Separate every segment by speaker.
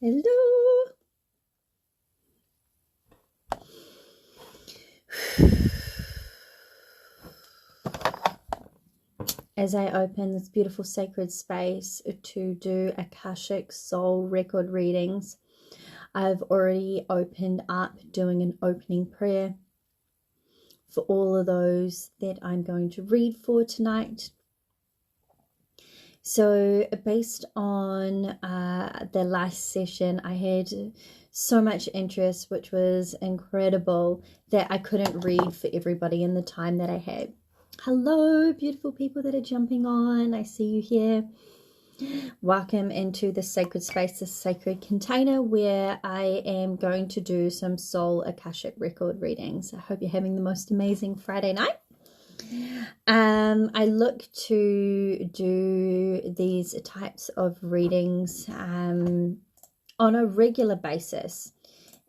Speaker 1: Hello. As I open this beautiful sacred space to do Akashic Soul record readings, I've already opened up doing an opening prayer for all of those that I'm going to read for tonight. So based on the last session, I had so much interest, which was incredible, that I couldn't read for everybody in the time that I had. Hello, beautiful people that are jumping on. I see you here. Welcome into the sacred space, the sacred container, where I am going to do some soul Akashic record readings. I hope you're having the most amazing Friday night. I look to do these types of readings on a regular basis,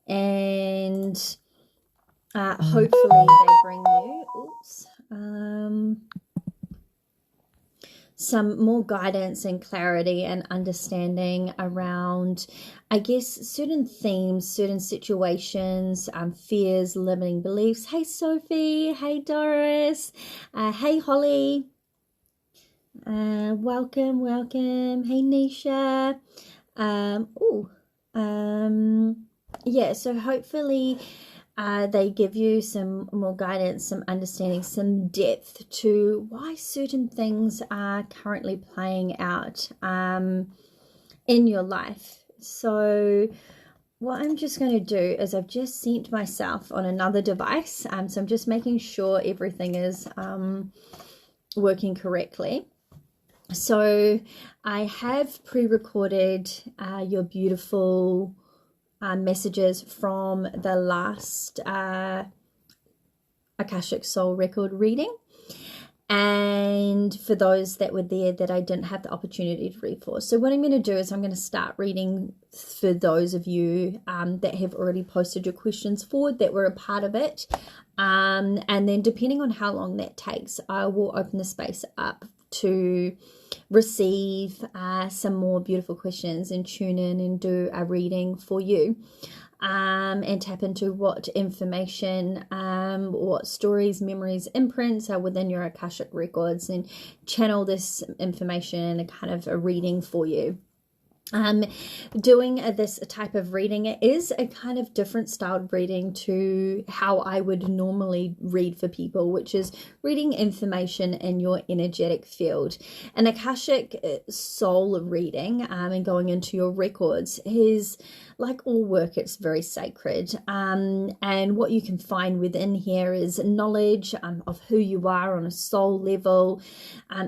Speaker 1: and hopefully they bring you some more guidance and clarity and understanding around, I guess, certain themes, certain situations, fears, limiting beliefs. Hey, Sophie. Hey, Doris. Hey, Holly. Welcome. Hey, Nisha. Yeah, so hopefully they give you some more guidance, some understanding, some depth to why certain things are currently playing out in your life. So what I'm just going to do is I've just synced myself on another device. So I'm just making sure everything is working correctly. So I have pre-recorded your beautiful messages from the last Akashic Soul record reading, and for those that were there that I didn't have the opportunity to read for. So what I'm going to do is I'm going to start reading for those of you that have already posted your questions forward, that were a part of it, and then depending on how long that takes, I will open the space up to receive some more beautiful questions and tune in and do a reading for you, and tap into what information, what stories, memories, imprints are within your Akashic records, and channel this information in a kind of a reading for you. Doing this type of reading, it is a kind of different styled reading to how I would normally read for people, which is reading information in your energetic field. An Akashic soul reading and going into your records is like all work, it's very sacred, and what you can find within here is knowledge of who you are on a soul level.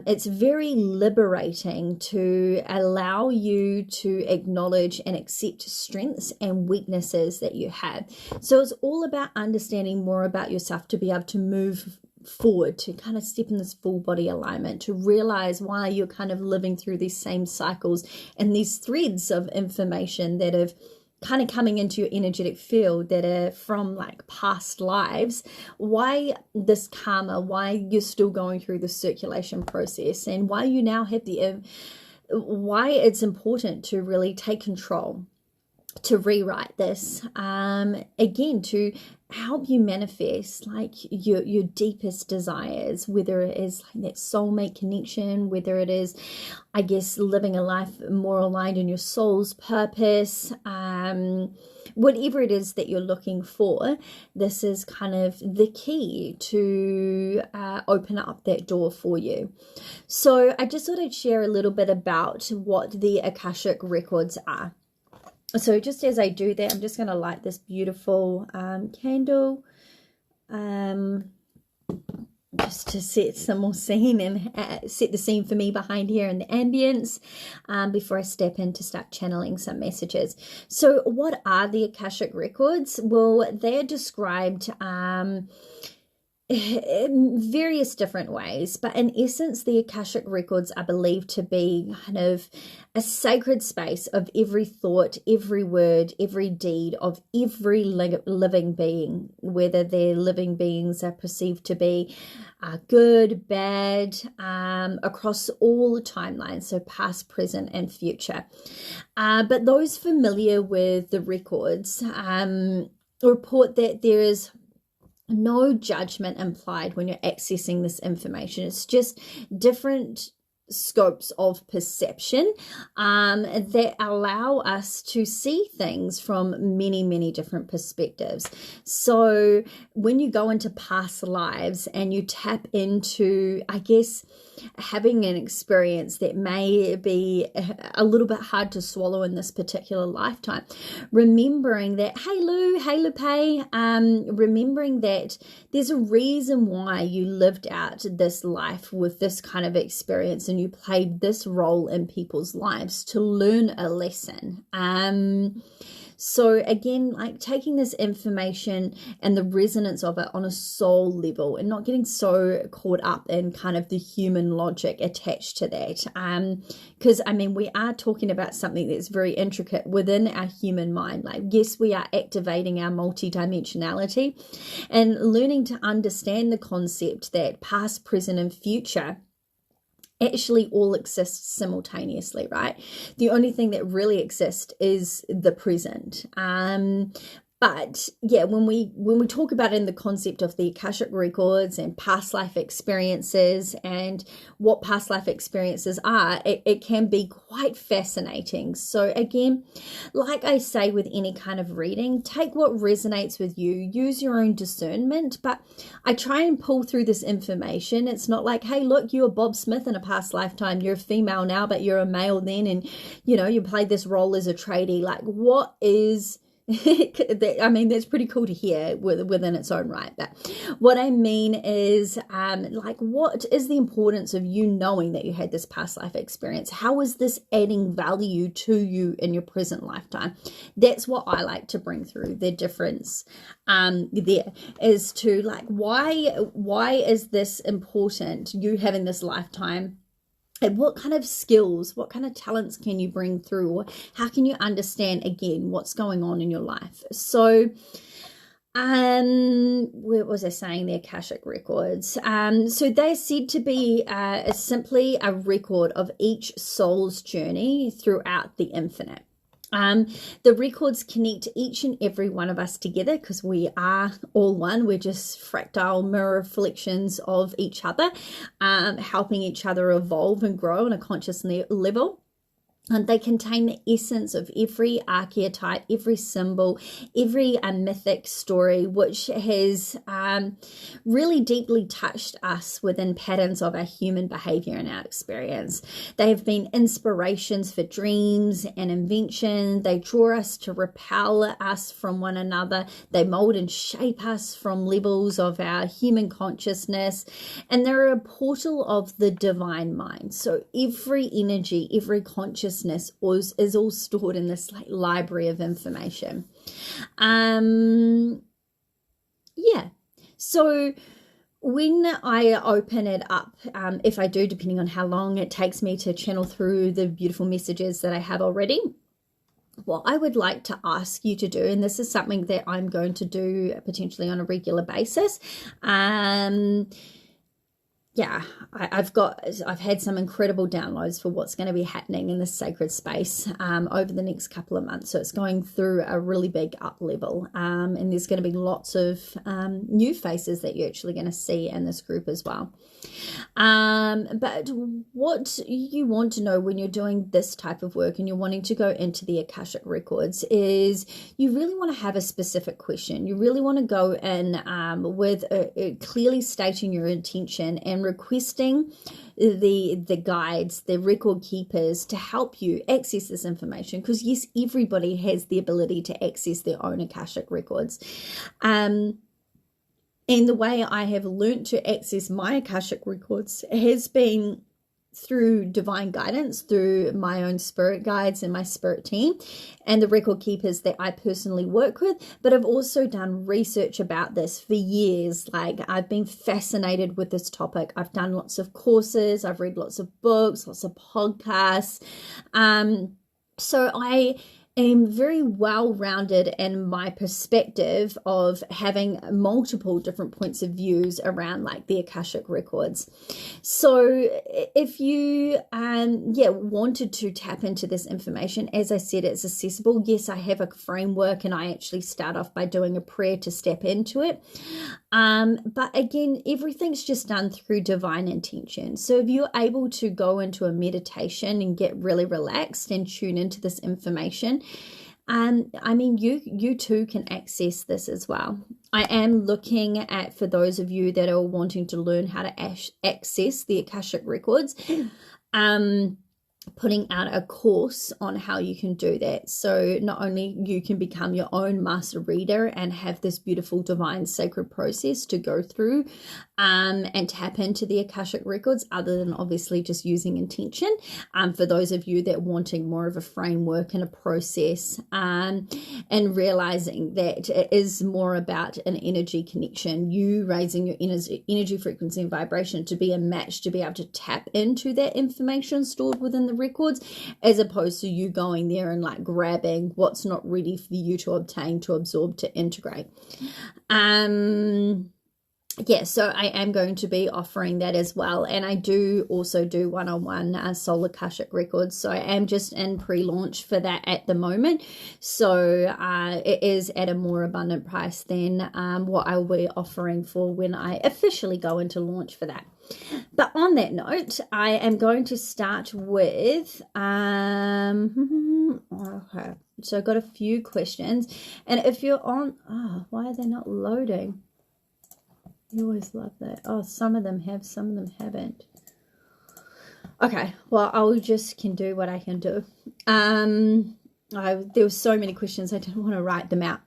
Speaker 1: It's very liberating to allow you to acknowledge and accept strengths and weaknesses that you have. So it's all about understanding more about yourself to be able to move forward, to kind of step in this full body alignment, to realize why you're kind of living through these same cycles and these threads of information that have kind of coming into your energetic field that are from like past lives, why this karma, why you're still going through the circulation process, and why you now have why it's important to really take control, to rewrite this, again, to help you manifest like your deepest desires, whether it is like that soulmate connection, whether it is, I guess, living a life more aligned in your soul's purpose, whatever it is that you're looking for. This is kind of the key to open up that door for you. So I just thought I'd share a little bit about what the Akashic records are. So just as I do that, I'm just going to light this beautiful candle, just to set some more scene and set the scene for me behind here in the ambience, before I step in to start channeling some messages. So what are the Akashic records? Well, they're described in various different ways, but in essence, the Akashic records are believed to be kind of a sacred space of every thought, every word, every deed of every living being, whether their living beings are perceived to be good, bad, across all the timelines, so past, present, and future. But those familiar with the records report that there is no judgment implied when you're accessing this information. It's just different scopes of perception that allow us to see things from many different perspectives. So when you go into past lives and you tap into, I guess, having an experience that may be a little bit hard to swallow in this particular lifetime, remembering that, hey Lupe, remembering that there's a reason why you lived out this life with this kind of experience and you played this role in people's lives to learn a lesson. So again, like taking this information and the resonance of it on a soul level and not getting so caught up in kind of the human logic attached to that. Because I mean, we are talking about something that's very intricate within our human mind. Like, yes, we are activating our multidimensionality and learning to understand the concept that past, present, and future actually all exists simultaneously, right? The only thing that really exists is the present. But yeah, when we talk about it in the concept of the Akashic records and past life experiences and what past life experiences are, it can be quite fascinating. So again, like I say with any kind of reading, take what resonates with you, use your own discernment, but I try and pull through this information. It's not like, hey, look, you were Bob Smith in a past lifetime, you're a female now, but you're a male then, and you played this role as a tradie. Like, what is I mean, that's pretty cool to hear within its own right. But what I mean is, like, what is the importance of you knowing that you had this past life experience? How is this adding value to you in your present lifetime? That's what I like to bring through the difference. There is to, like, why is this important? You having this lifetime. And what kind of skills, what kind of talents can you bring through? Or how can you understand, again, what's going on in your life? So, what was I saying? The Akashic records. So they're said to be simply a record of each soul's journey throughout the infinite. The records connect each and every one of us together because we are all one. We're just fractal mirror reflections of each other, helping each other evolve and grow on a conscious level. And they contain the essence of every archetype, every symbol, every mythic story, which has really deeply touched us within patterns of our human behavior and our experience. They have been inspirations for dreams and invention. They draw us to repel us from one another. They mold and shape us from levels of our human consciousness. And they're a portal of the divine mind. So every energy, every consciousness is all stored in this like library of information. Yeah. So when I open it up, if I do, depending on how long it takes me to channel through the beautiful messages that I have already, what I would like to ask you to do, and this is something that I'm going to do potentially on a regular basis, yeah, I've had some incredible downloads for what's going to be happening in this sacred space over the next couple of months. So it's going through a really big up level, and there's going to be lots of new faces that you're actually going to see in this group as well. But what you want to know when you're doing this type of work and you're wanting to go into the Akashic records is you really want to have a specific question. You really want to go in with clearly stating your intention and requesting the guides, the record keepers to help you access this information, because yes, everybody has the ability to access their own Akashic records. And the way I have learned to access my Akashic records has been through divine guidance, through my own spirit guides and my spirit team and the record keepers that I personally work with. But I've also done research about this for years. Like, I've been fascinated with this topic. I've done lots of courses, I've read lots of books, lots of podcasts. So I am very well-rounded in my perspective of having multiple different points of views around like the Akashic records. So if you wanted to tap into this information, as I said, it's accessible. Yes, I have a framework, and I actually start off by doing a prayer to step into it. But again, everything's just done through divine intention. So if you're able to go into a meditation and get really relaxed and tune into this information, you too can access this as well. I am looking at, for those of you that are wanting to learn how to access the Akashic records, putting out a course on how you can do that. So not only you can become your own master reader and have this beautiful divine sacred process to go through and tap into the Akashic records, other than obviously just using intention, for those of you that wanting more of a framework and a process, and realizing that it is more about an energy connection, you raising your energy frequency and vibration to be a match, to be able to tap into that information stored within the records, as opposed to you going there and like grabbing what's not ready for you to obtain, to absorb, to integrate. So I am going to be offering that as well. And I do also do one-on-one soul Akashic records. So I am just in pre-launch for that at the moment. So it is at a more abundant price than what I will be offering for when I officially go into launch for that. But on that note, I am going to start with, okay. So I've got a few questions. And if you're on, why are they not loading? You always love that. Oh, some of them have, some of them haven't. Okay, well, I just can do what I can do. There were so many questions, I didn't want to write them out.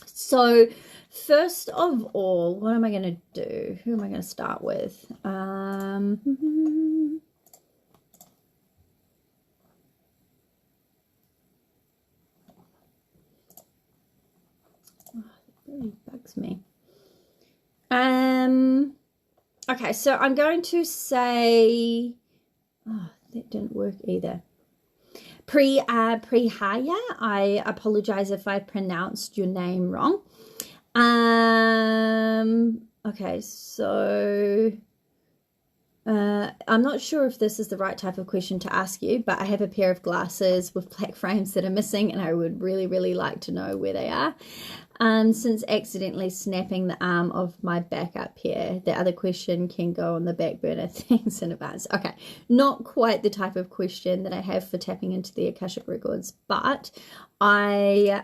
Speaker 1: So first of all, what am I going to do? Who am I going to start with? Oh, it really bugs me. Okay, so I'm going to say, that didn't work either. Prihaya, I apologize if I pronounced your name wrong. Okay, so I'm not sure if this is the right type of question to ask you, but I have a pair of glasses with black frames that are missing, and I would really, really like to know where they are. Since accidentally snapping the arm of my backup here, the other question can go on the back burner. Thanks in advance. Okay, not quite the type of question that I have for tapping into the Akashic records, but I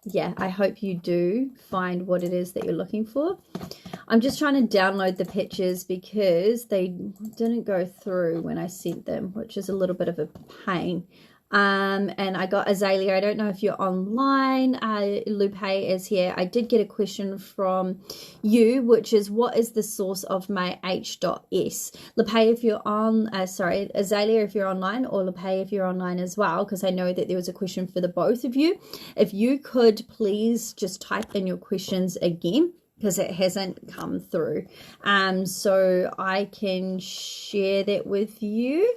Speaker 1: yeah, I hope you do find what it is that you're looking for. I'm just trying to download the pictures because they didn't go through when I sent them, which is a little bit of a pain. And I got Azalea. I don't know if you're online. Lupe is here. I did get a question from you, which is, what is the source of my H.S? Lupe, if you're on, Azalea, if you're online, or Lupe, if you're online as well, because I know that there was a question for the both of you. If you could please just type in your questions again, because it hasn't come through. So I can share that with you.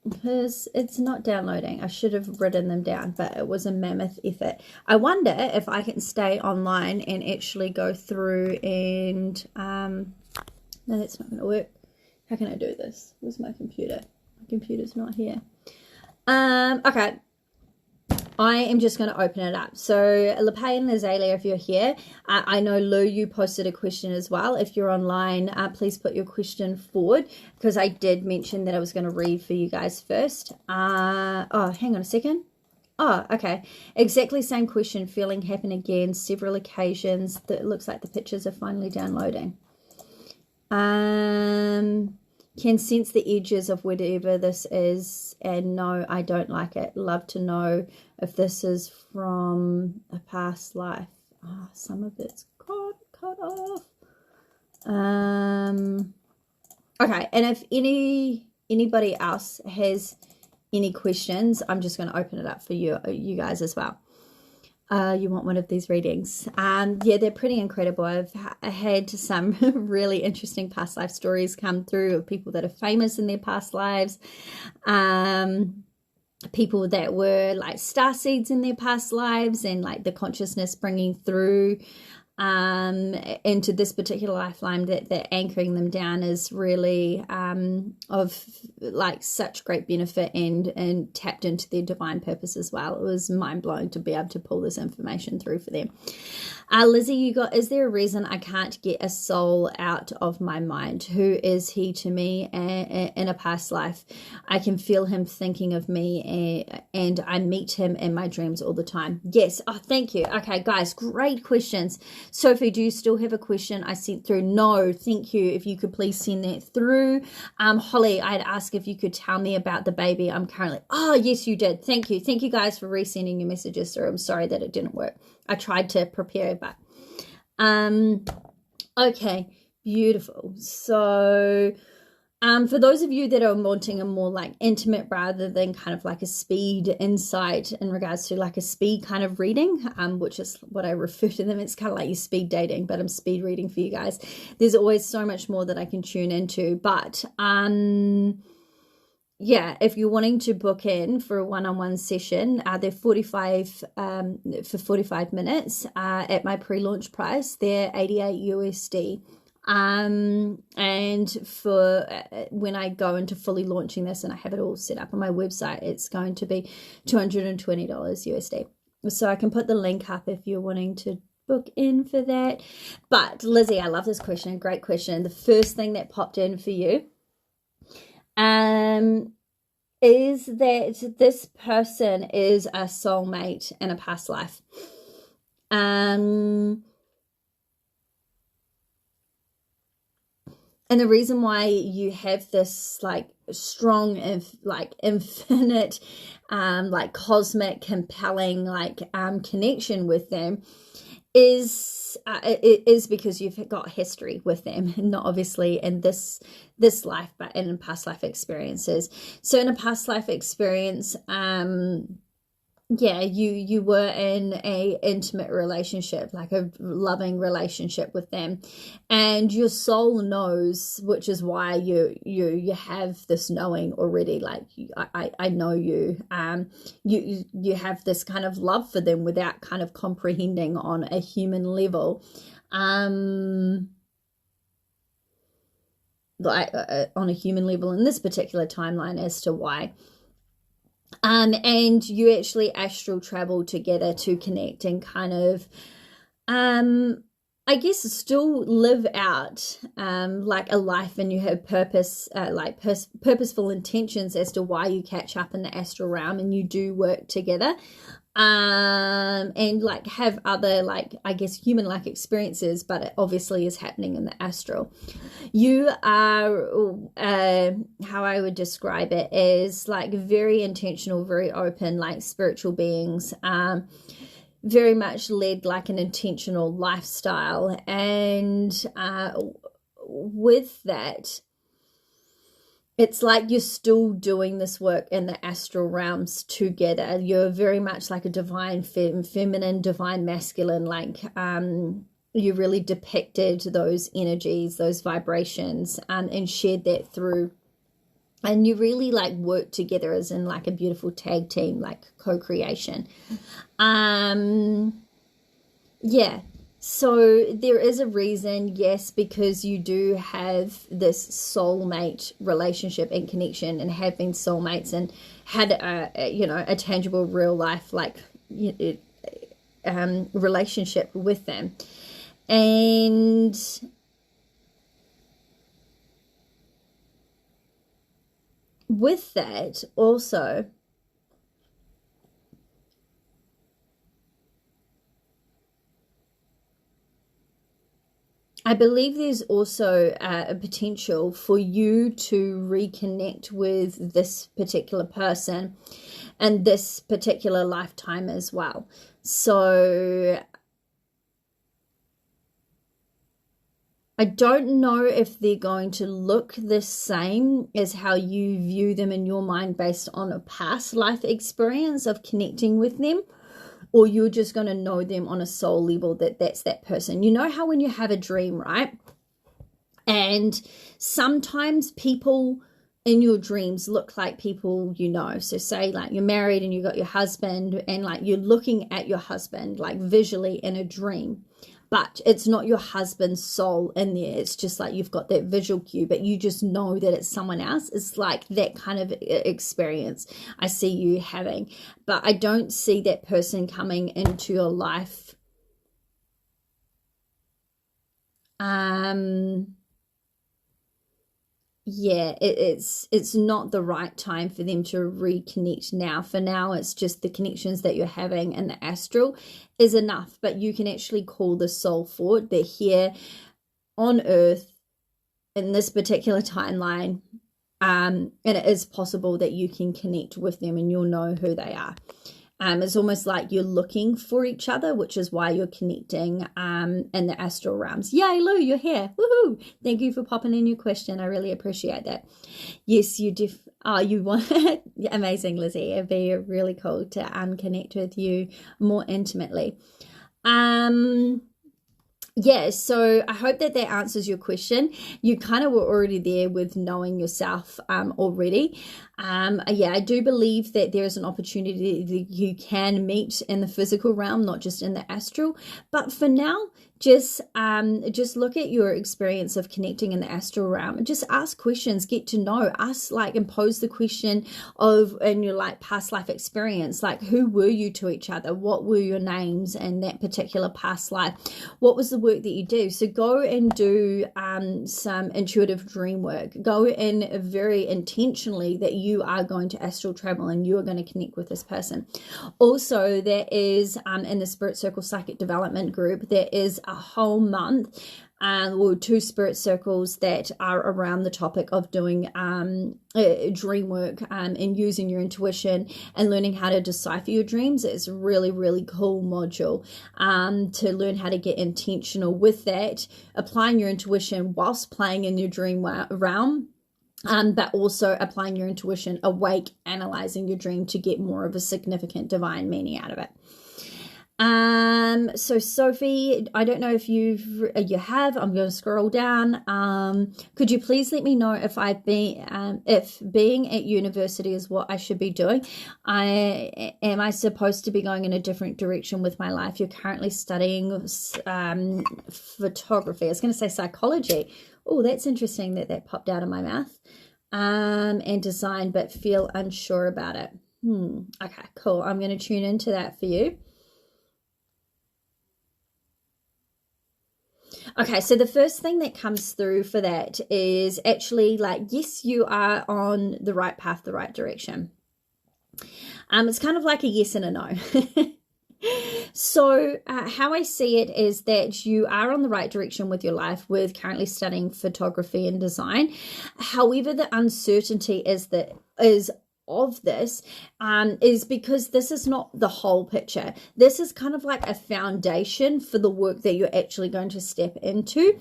Speaker 1: Because it's not downloading. I should have written them down, but it was a mammoth effort. I wonder if I can stay online and actually go through and no, that's not going to work. How can I do this? Where's my computer? My computer's not here. Okay, I am just going to open it up. So Lupe and Azalea, if you're here, I know Lou, you posted a question as well. If you're online, please put your question forward, because I did mention that I was going to read for you guys first. Oh, hang on a second. Oh, okay. Exactly same question. Feeling happen again, several occasions. It looks like the pictures are finally downloading. Can sense the edges of whatever this is, and no, I don't like it. Love to know if this is from a past life. Oh, some of it's cut off. Okay, and if anybody else has any questions, I'm just going to open it up for you guys as well. You want one of these readings? Yeah, they're pretty incredible. I've had some really interesting past life stories come through of people that are famous in their past lives, people that were like star seeds in their past lives, and like the consciousness bringing through into this particular lifeline that anchoring them down is really of like such great benefit and tapped into their divine purpose as well. It was mind-blowing to be able to pull this information through for them. Lizzie, you got, is there a reason I can't get a soul out of my mind? Who is he to me in a past life? I can feel him thinking of me, and I meet him in my dreams all the time. Yes. Oh, thank you. Okay, guys, great questions. Sophie, do you still have a question I sent through? No, thank you. If you could please send that through. Holly, I'd ask if you could tell me about the baby I'm currently... Oh, yes, you did. Thank you. Thank you guys for resending your messages through. I'm sorry that it didn't work. I tried to prepare, but... Okay, beautiful. So... for those of you that are wanting a more like intimate rather than kind of like a speed insight in regards to like a speed kind of reading, which is what I refer to them. It's kind of like your speed dating, but I'm speed reading for you guys. There's always so much more that I can tune into, but yeah, if you're wanting to book in for a one-on-one session, they're 45 for 45 minutes at my pre-launch price. They're $88 USD. And for when I go into fully launching this and I have it all set up on my website, it's going to be $220 USD. So I can put the link up if you're wanting to book in for that. But Lizzie, I love this question. Great question. The first thing that popped in for you is that this person is a soulmate in a past life. And the reason why you have this like strong, like infinite, like cosmic, compelling, like connection with them is because you've got history with them, not obviously in this life, but in past life experiences. So in a past life experience, yeah, you were in a intimate relationship, like a loving relationship with them, and your soul knows, which is why you have this knowing already. Like I know you. You have this kind of love for them without kind of comprehending on a human level, like on a human level in this particular timeline as to why. And you actually astral travel together to connect and kind of, I guess, still live out like a life, and you have purpose, like purposeful intentions as to why you catch up in the astral realm, and you do work together. And like have other, like, I guess, human-like experiences, but it obviously is happening in the astral. You are, how I would describe it is like very intentional, very open, like spiritual beings, very much led like an intentional lifestyle. And with that, it's like you're still doing this work in the astral realms together. You're very much like a divine feminine, divine masculine, like you really depicted those energies, those vibrations, and shared that through. And you really like work together as in like a beautiful tag team, like co-creation. Yeah. So there is a reason, yes, because you do have this soulmate relationship and connection, and have been soulmates and had a tangible real life like relationship with them. And with that also, I believe there's also a potential for you to reconnect with this particular person and this particular lifetime as well. So I don't know if they're going to look the same as how you view them in your mind based on a past life experience of connecting with them, or you're just going to know them on a soul level, that's that person. You know how when you have a dream, right? And sometimes people in your dreams look like people you know. So say like you're married and you got your husband, and like you're looking at your husband like visually in a dream, but it's not your husband's soul in there. It's just like you've got that visual cue, but you just know that it's someone else. It's like that kind of experience I see you having, but I don't see that person coming into your life. Yeah, it's not the right time for them to reconnect now. For now, it's just the connections that you're having in the astral is enough, but you can actually call the soul forward. They're here on earth in this particular timeline, and it is possible that you can connect with them and you'll know who they are. It's almost like you're looking for each other, which is why you're connecting in the astral realms. Yay, Lou, you're here. Woohoo! Thank you for popping in your question. I really appreciate that. Yes, you you want amazing, Lizzie. It'd be really cool to connect with you more intimately. Yeah, so I hope that answers your question. You kind of were already there with knowing yourself already. Yeah, I do believe that there is an opportunity that you can meet in the physical realm, not just in the astral. But for now, just look at your experience of connecting in the astral realm and just ask questions, get to know us, like, and pose the question of in your like past life experience, like who were you to each other? What were your names in that particular past life? What was the work that you do? So go and do some intuitive dream work. Go in very intentionally that you are going to astral travel and you are going to connect with this person. Also, there is in the Spirit Circle Psychic Development Group, there is a whole month or 2 spirit circles that are around the topic of doing dream work and using your intuition and learning how to decipher your dreams. It's a really, really cool module to learn how to get intentional with that, applying your intuition whilst playing in your dream realm. But also applying your intuition awake, analyzing your dream to get more of a significant divine meaning out of it. So Sophie, I don't know if you have, I'm going to scroll down. Could you please let me know if if being at university is what I should be doing? Am I supposed to be going in a different direction with my life? You're currently studying, photography. I was going to say psychology. Oh, that's interesting that popped out of my mouth. And design, but feel unsure about it. Okay, cool. I'm going to tune into that for you. Okay, so the first thing that comes through for that is actually like, yes, you are on the right path, the right direction. It's kind of like a yes and a no. So how I see it is that you are on the right direction with your life with currently studying photography and design. However, the uncertainty is of this is because this is not the whole picture. This is kind of like a foundation for the work that you're actually going to step into.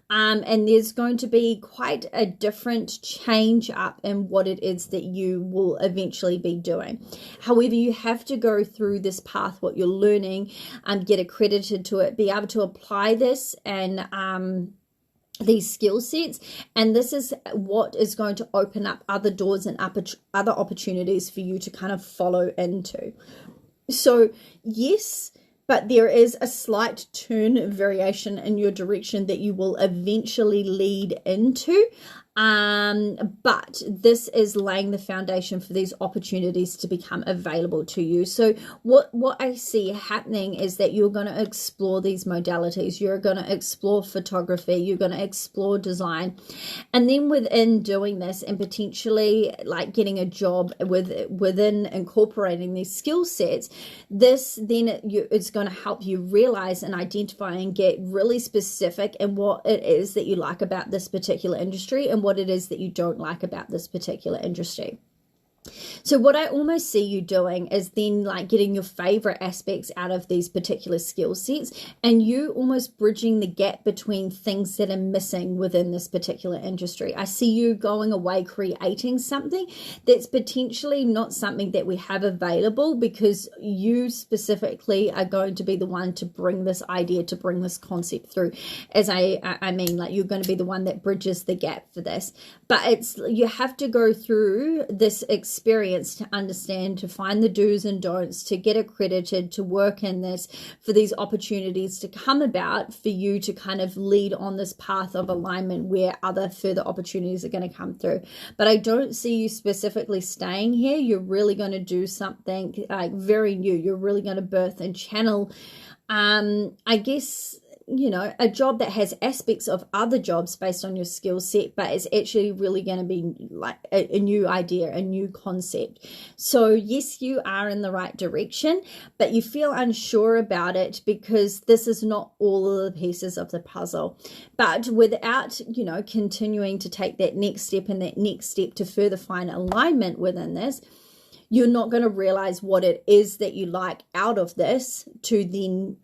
Speaker 1: And there's going to be quite a different change up in what it is that you will eventually be doing. However, you have to go through this path, what you're learning, get accredited to it, be able to apply this and these skill sets, and this is what is going to open up other doors and other opportunities for you to kind of follow into. So yes, but there is a slight turn variation in your direction that you will eventually lead into. But this is laying the foundation for these opportunities to become available to you. So what I see happening is that you're going to explore these modalities. You're going to explore photography. You're going to explore design. And then within doing this and potentially like getting a job within incorporating these skill sets, this then it's going to help you realize and identify and get really specific in what it is that you like about this particular industry and what it is that you don't like about this particular industry. So what I almost see you doing is then like getting your favorite aspects out of these particular skill sets, and you almost bridging the gap between things that are missing within this particular industry. I see you going away creating something that's potentially not something that we have available, because you specifically are going to be the one to bring this idea, to bring this concept through. As I mean, like, you're going to be the one that bridges the gap for this. But you have to go through this experience to understand, to find the do's and don'ts, to get accredited, to work in this, for these opportunities to come about, for you to kind of lead on this path of alignment where other further opportunities are going to come through. But I don't see you specifically staying here. You're really going to do something like very new. You're really going to birth and channel, I guess, you know, a job that has aspects of other jobs based on your skill set, but it's actually really going to be like a new idea, a new concept. So yes, you are in the right direction, but you feel unsure about it because this is not all of the pieces of the puzzle. But without, you know, continuing to take that next step and that next step to further find alignment within this, you're not going to realize what it is that you like out of this to then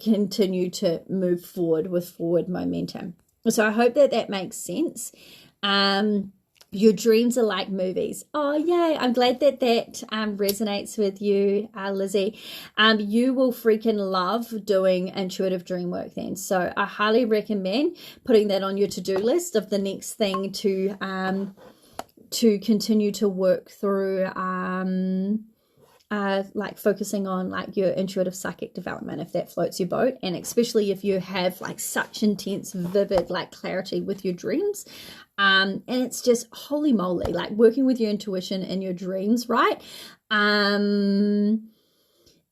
Speaker 1: continue to move forward with forward momentum. So I hope that that makes sense. Your dreams are like movies. Oh, yay. I'm glad that that resonates with you, Lizzie. You will freaking love doing intuitive dream work then. So I highly recommend putting that on your to-do list of the next thing to continue to work through, like focusing on like your intuitive psychic development, if that floats your boat, and especially if you have like such intense, vivid like clarity with your dreams. And it's just holy moly, like working with your intuition in your dreams, right?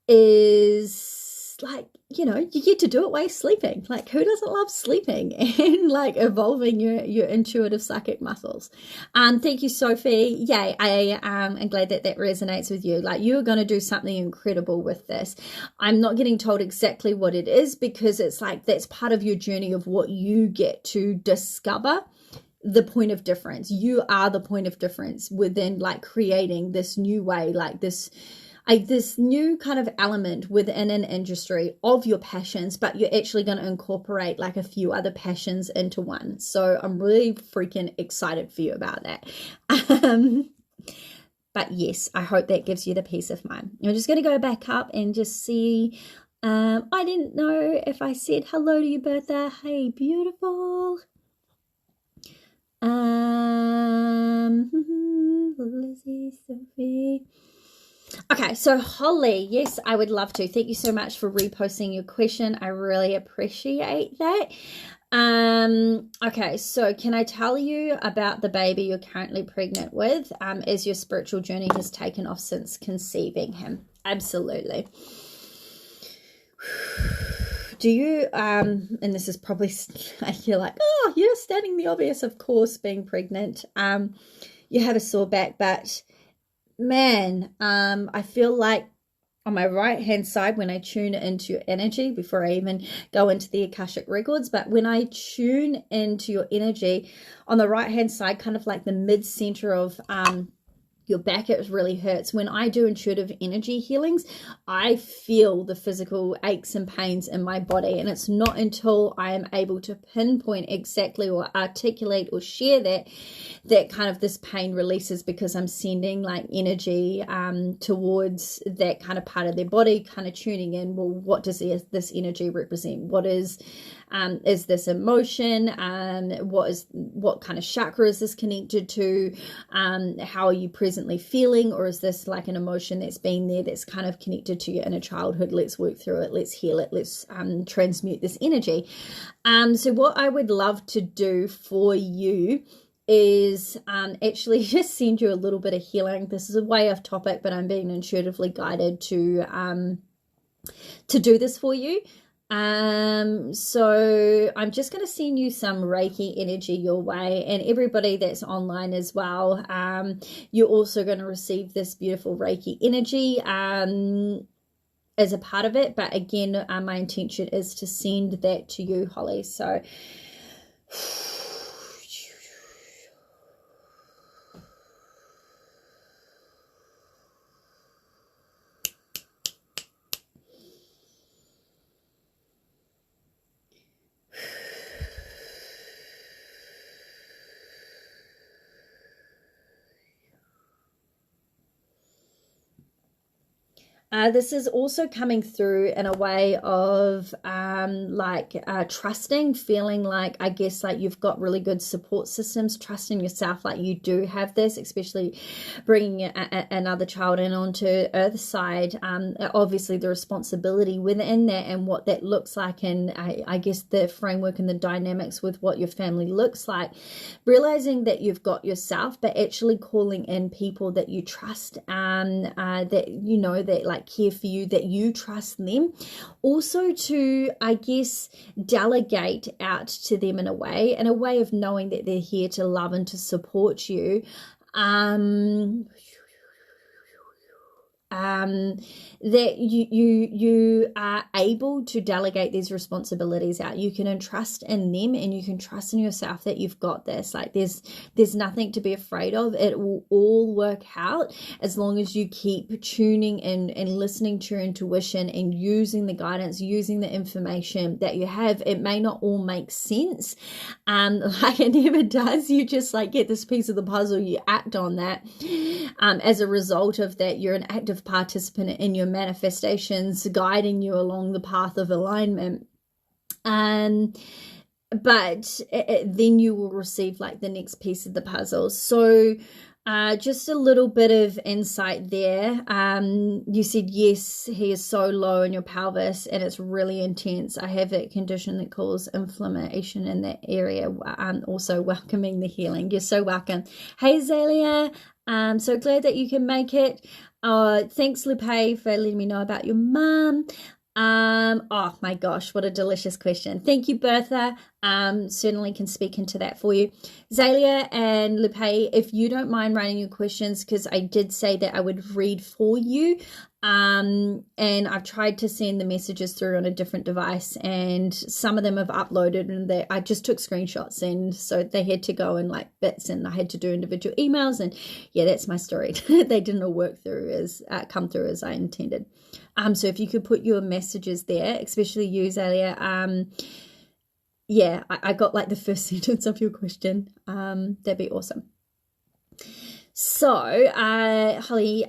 Speaker 1: Is like, you know, you get to do it while you're sleeping. Like, who doesn't love sleeping and like evolving your intuitive psychic muscles? Thank you, Sophie. Yay. I am glad that that resonates with you. Like, you are going to do something incredible with this. I'm not getting told exactly what it is, because it's like that's part of your journey of what you get to discover. The point of difference. You are the point of difference within like creating this new way, like this new kind of element within an industry of your passions, but you're actually going to incorporate like a few other passions into one. So I'm really freaking excited for you about that. But yes, I hope that gives you the peace of mind. I'm just going to go back up and just see. I didn't know if I said hello to you, Bertha. Hey, beautiful. Lizzie, Sophie. Okay, so Holly, yes, I would love to. Thank you so much for reposting your question. I really appreciate that. Okay, so can I tell you about the baby you're currently pregnant with, as your spiritual journey has taken off since conceiving him? Absolutely. Do you, and this is probably, you're like, oh, you're stating the obvious, of course, being pregnant. You have a sore back, but man, I feel like on my right hand side, when I tune into your energy, before I even go into the Akashic records, but when I tune into your energy on the right hand side, kind of like the mid center of your back, it really hurts. When I do intuitive energy healings, I feel the physical aches and pains in my body, and it's not until I am able to pinpoint exactly or articulate or share that kind of this pain releases, because I'm sending like energy towards that kind of part of their body, kind of tuning in, well, what does this energy represent? What is this emotion? What kind of chakra is this connected to? How are you presently feeling? Or is this like an emotion that's been there, that's kind of connected to your inner childhood? Let's work through it. Let's heal it. Let's transmute this energy. So what I would love to do for you is actually just send you a little bit of healing. This is a way off topic, but I'm being intuitively guided to do this for you. So I'm just going to send you some Reiki energy your way, and everybody that's online as well. You're also going to receive this beautiful Reiki energy as a part of it. But again, my intention is to send that to you, Holly. So This is also coming through in a way of trusting, feeling like, I guess, like you've got really good support systems, trusting yourself, like you do have this, especially bringing another child in onto Earth side. Obviously the responsibility within that and what that looks like, and I guess the framework and the dynamics with what your family looks like, realizing that you've got yourself, but actually calling in people that you trust, that you know that like care for you, that you trust them. Also to, I guess, delegate out to them in a way of knowing that they're here to love and to support you. That you are able to delegate these responsibilities out. You can entrust in them, and you can trust in yourself that you've got this. Like there's nothing to be afraid of. It will all work out as long as you keep tuning in and listening to your intuition and using the guidance, using the information that you have. It may not all make sense, like it never does. You just like get this piece of the puzzle, you act on that. As a result of that, you're an active participant in your manifestations, guiding you along the path of alignment. But then you will receive like the next piece of the puzzle. So just a little bit of insight there. You said, yes, he is so low in your pelvis and it's really intense. I have a condition that causes inflammation in that area. Also welcoming the healing. You're so welcome. Hey, Zalia. I'm so glad that you can make it. Thanks, Lupe, for letting me know about your mum. Oh my gosh, what a delicious question. Thank you, Bertha. Certainly can speak into that for you. Zalia and Lupe, if you don't mind writing your questions, because I did say that I would read for you. And I've tried to send the messages through on a different device, and some of them have uploaded, and I just took screenshots, and so they had to go in like bits, and I had to do individual emails, and yeah, that's my story. They didn't all work through as come through as I intended. So if you could put your messages there, especially you, Zalia. Yeah, I got like the first sentence of your question. That'd be awesome. So, Holly,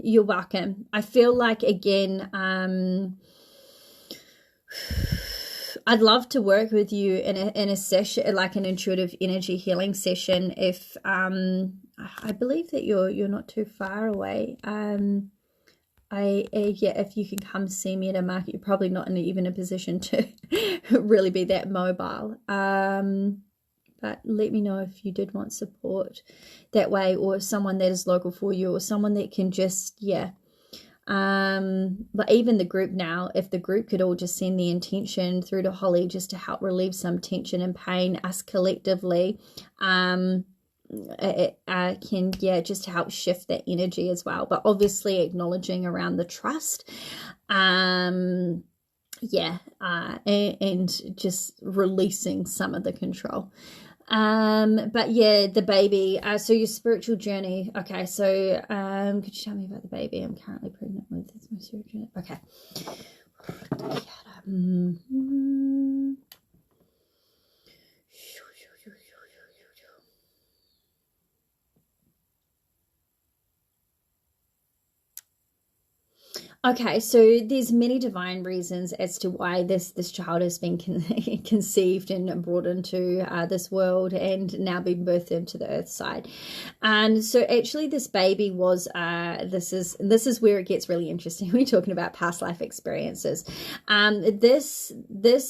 Speaker 1: you're welcome. I feel like, again, I'd love to work with you in a session, like an intuitive energy healing session. If I believe that you're not too far away. If you can come see me at a market, you're probably not even a position to really be that mobile. But let me know if you did want support that way, or someone that is local for you, or someone that can just, but even the group now, if the group could all just send the intention through to Holly just to help relieve some tension and pain, us collectively, it can, just help shift that energy as well. But obviously acknowledging around the trust, and just releasing some of the control. But yeah, the baby, so your spiritual journey. Okay, so could you tell me about the baby? I'm currently pregnant with. It's my spiritual journey. Okay. Okay, so there's many divine reasons as to why this child has been conceived and brought into this world and now been birthed into the earth side. So actually this baby was, this is where it gets really interesting. We're talking about past life experiences. This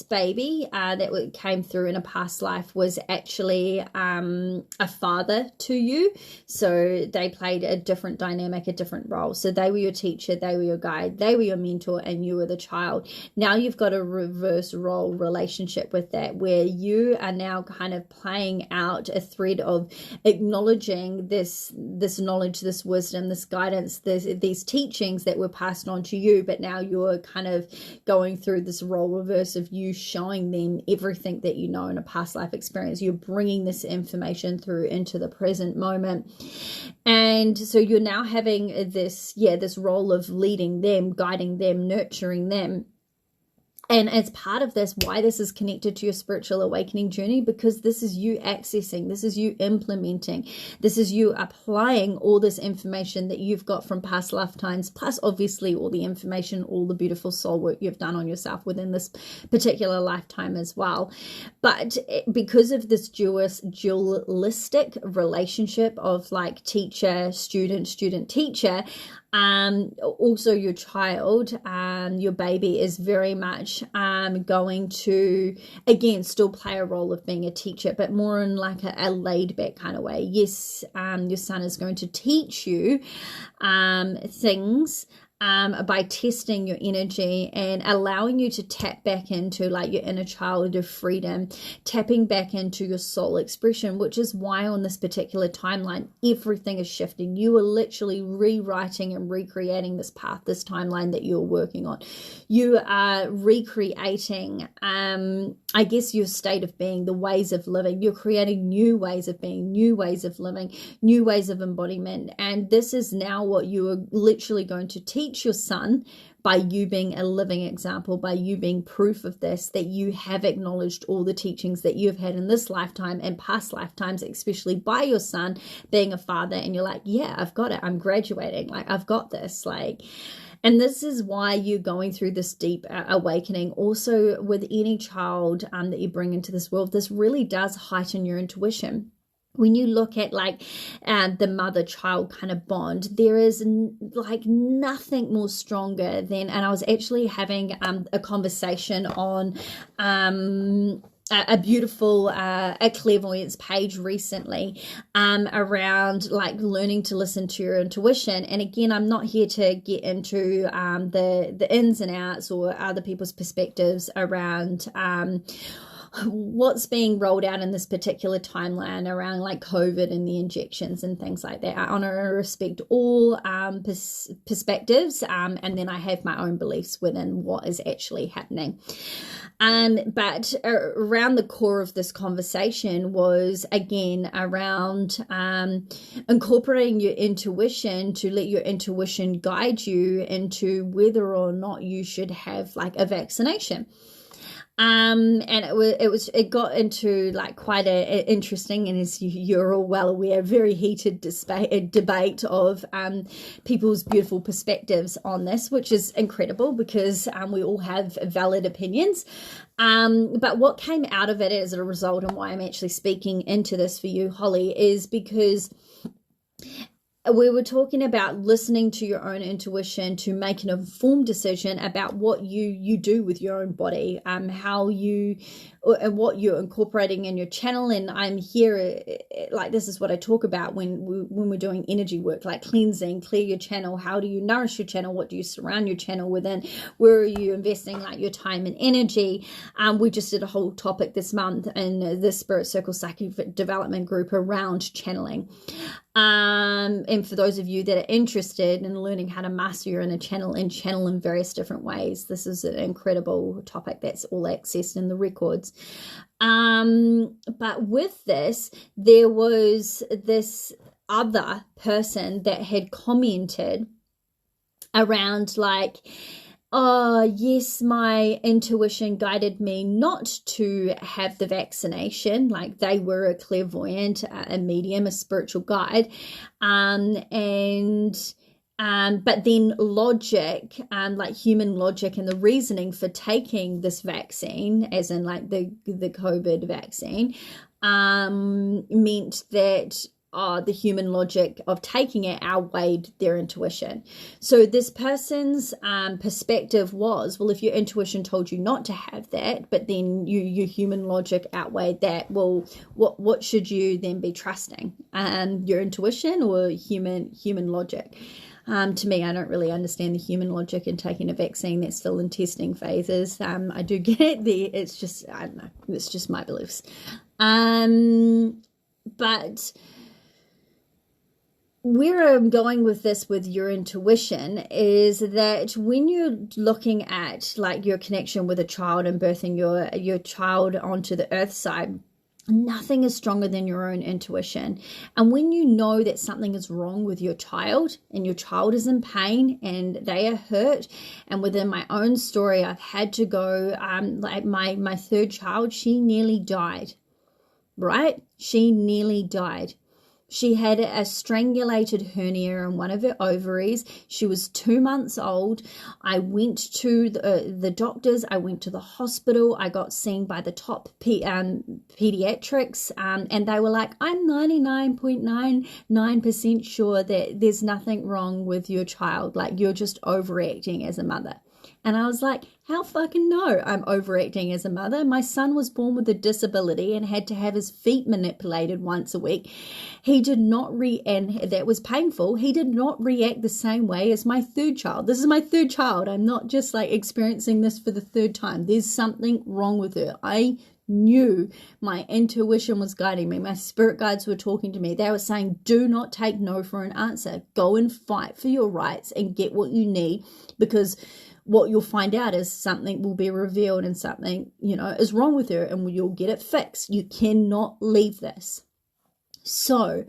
Speaker 1: baby that came through in a past life was actually a father to you. So they played a different dynamic, a different role. So they were your teacher, they were your guide, they were your mentor, and you were the child. Now you've got a reverse role relationship with that, where you are now kind of playing out a thread of acknowledging this knowledge, this wisdom, this guidance, these teachings that were passed on to you, but now you're kind of going through this role reverse of you showing them everything that you know in a past life experience. You're bringing this information through into the present moment. And so you're now having this role of leading them, guiding them, nurturing them. And as part of this, why this is connected to your spiritual awakening journey, because this is you accessing, this is you implementing, this is you applying all this information that you've got from past lifetimes, plus obviously all the information, all the beautiful soul work you've done on yourself within this particular lifetime as well. But because of this dualistic relationship of like teacher, student, teacher, also your child, your baby is very much going to, again, still play a role of being a teacher, but more in like a laid back kind of way. Yes, your son is going to teach you things by testing your energy and allowing you to tap back into like your inner child of freedom, tapping back into your soul expression, which is why on this particular timeline, everything is shifting. You are literally rewriting and recreating this path, this timeline that you're working on. You are recreating, I guess, your state of being, the ways of living. You're creating new ways of being, new ways of living, new ways of embodiment. And this is now what you are literally going to teach your son by you being a living example, by you being proof of this, that you have acknowledged all the teachings that you've had in this lifetime and past lifetimes, especially by your son being a father. And you're like, yeah, I've got it. I'm graduating. Like, I've got this. Like, and this is why you're going through this deep awakening. Also, with any child that you bring into this world, this really does heighten your intuition. When you look at like the mother-child kind of bond, there is like nothing more stronger than, and I was actually having a conversation on a beautiful a clairvoyance page recently around like learning to listen to your intuition. And again, I'm not here to get into the ins and outs or other people's perspectives around what's being rolled out in this particular timeline around like COVID and the injections and things like that. I honor and respect all perspectives, and then I have my own beliefs within what is actually happening. But around the core of this conversation was, again, around incorporating your intuition, to let your intuition guide you into whether or not you should have like a vaccination. And it got into like quite a interesting, and as you're all well aware, very heated debate of people's beautiful perspectives on this, which is incredible because we all have valid opinions. But what came out of it as a result, and why I'm actually speaking into this for you, Holly, is because we were talking about listening to your own intuition to make an informed decision about what you do with your own body, how you and what you're incorporating in your channel. And I'm here, like, this is what I talk about when we're doing energy work, like cleansing, clear your channel. How do you nourish your channel? What do you surround your channel within? Where are you investing like your time and energy? We just did a whole topic this month in the Spirit Circle Psychic Development Group around channeling. And for those of you that are interested in learning how to master your inner channel and channel in various different ways, this is an incredible topic that's all accessed in the records. But with this, there was this other person that had commented around like, oh, yes, my intuition guided me not to have the vaccination. Like, they were a clairvoyant, a medium, a spiritual guide. But then logic, like human logic and the reasoning for taking this vaccine, as in like the COVID vaccine, meant that the human logic of taking it outweighed their intuition. So this person's perspective was, well, if your intuition told you not to have that, but then your human logic outweighed that, well, what should you then be trusting? Your intuition or human logic? To me, I don't really understand the human logic in taking a vaccine that's still in testing phases. I do get it. It's just, I don't know, it's just my beliefs. But where I'm going with this, with your intuition, is that when you're looking at like your connection with a child and birthing your child onto the earth side, Nothing is stronger than your own intuition. And when you know that something is wrong with your child and your child is in pain and they are hurt, and within my own story, I've had to go, like my third child, she nearly died, right? She nearly died. She had a strangulated hernia in one of her ovaries. She was 2 months old. I went to the doctors. I went to the hospital. I got seen by the top pediatrics, and they were like, I'm 99.99% sure that there's nothing wrong with your child. Like, you're just overreacting as a mother. And I was like, how fucking no, I'm overacting as a mother. My son was born with a disability and had to have his feet manipulated once a week. He did not and that was painful. He did not react the same way as my third child. This is my third child. I'm not just like experiencing this for the third time. There's something wrong with her. I knew, my intuition was guiding me. My spirit guides were talking to me. They were saying, do not take no for an answer. Go and fight for your rights and get what you need, because what you'll find out is something will be revealed and something, is wrong with her, and you'll get it fixed. You cannot leave this. So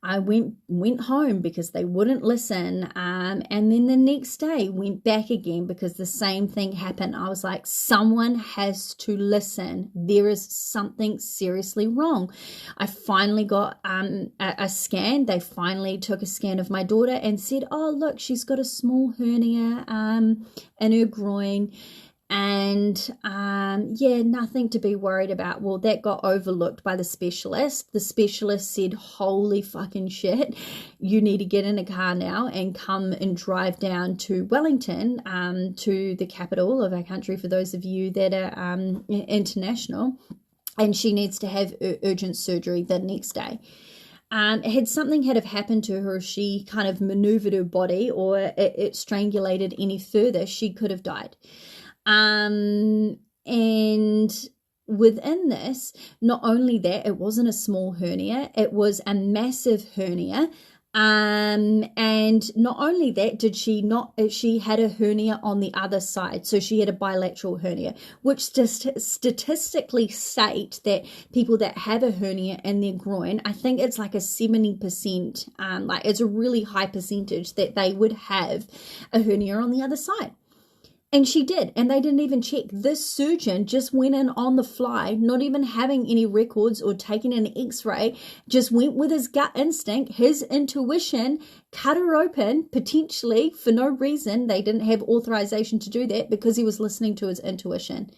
Speaker 1: I went home because they wouldn't listen, and then the next day went back again because the same thing happened. I was like, someone has to listen. There is something seriously wrong. I finally got a scan. They finally took a scan of my daughter and said, oh, look, she's got a small hernia in her groin. And nothing to be worried about. Well, that got overlooked by the specialist. The specialist said, holy fucking shit, you need to get in a car now and come and drive down to Wellington, to the capital of our country, for those of you that are international. And she needs to have urgent surgery the next day. Had something had have happened to her, she kind of maneuvered her body, or it strangulated any further, she could have died. And within this, not only that, it wasn't a small hernia, it was a massive hernia. And not only that, she had a hernia on the other side. So she had a bilateral hernia, which statistically state that people that have a hernia in their groin, I think it's like a 70%, like it's a really high percentage that they would have a hernia on the other side. And she did, and they didn't even check. This surgeon just went in on the fly, not even having any records or taking an x-ray, just went with his gut instinct, his intuition, cut her open, potentially for no reason. They didn't have authorization to do that because he was listening to his intuition.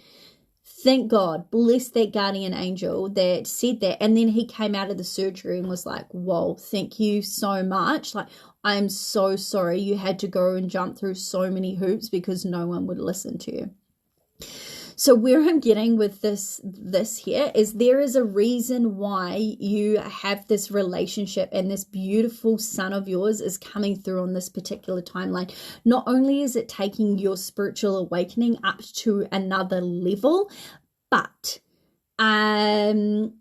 Speaker 1: Thank God, bless that guardian angel that said that. And then he came out of the surgery and was like, whoa, thank you so much. Like, I'm so sorry you had to go and jump through so many hoops because no one would listen to you. So where I'm getting with this here is there is a reason why you have this relationship and this beautiful son of yours is coming through on this particular timeline. Not only is it taking your spiritual awakening up to another level, but oh,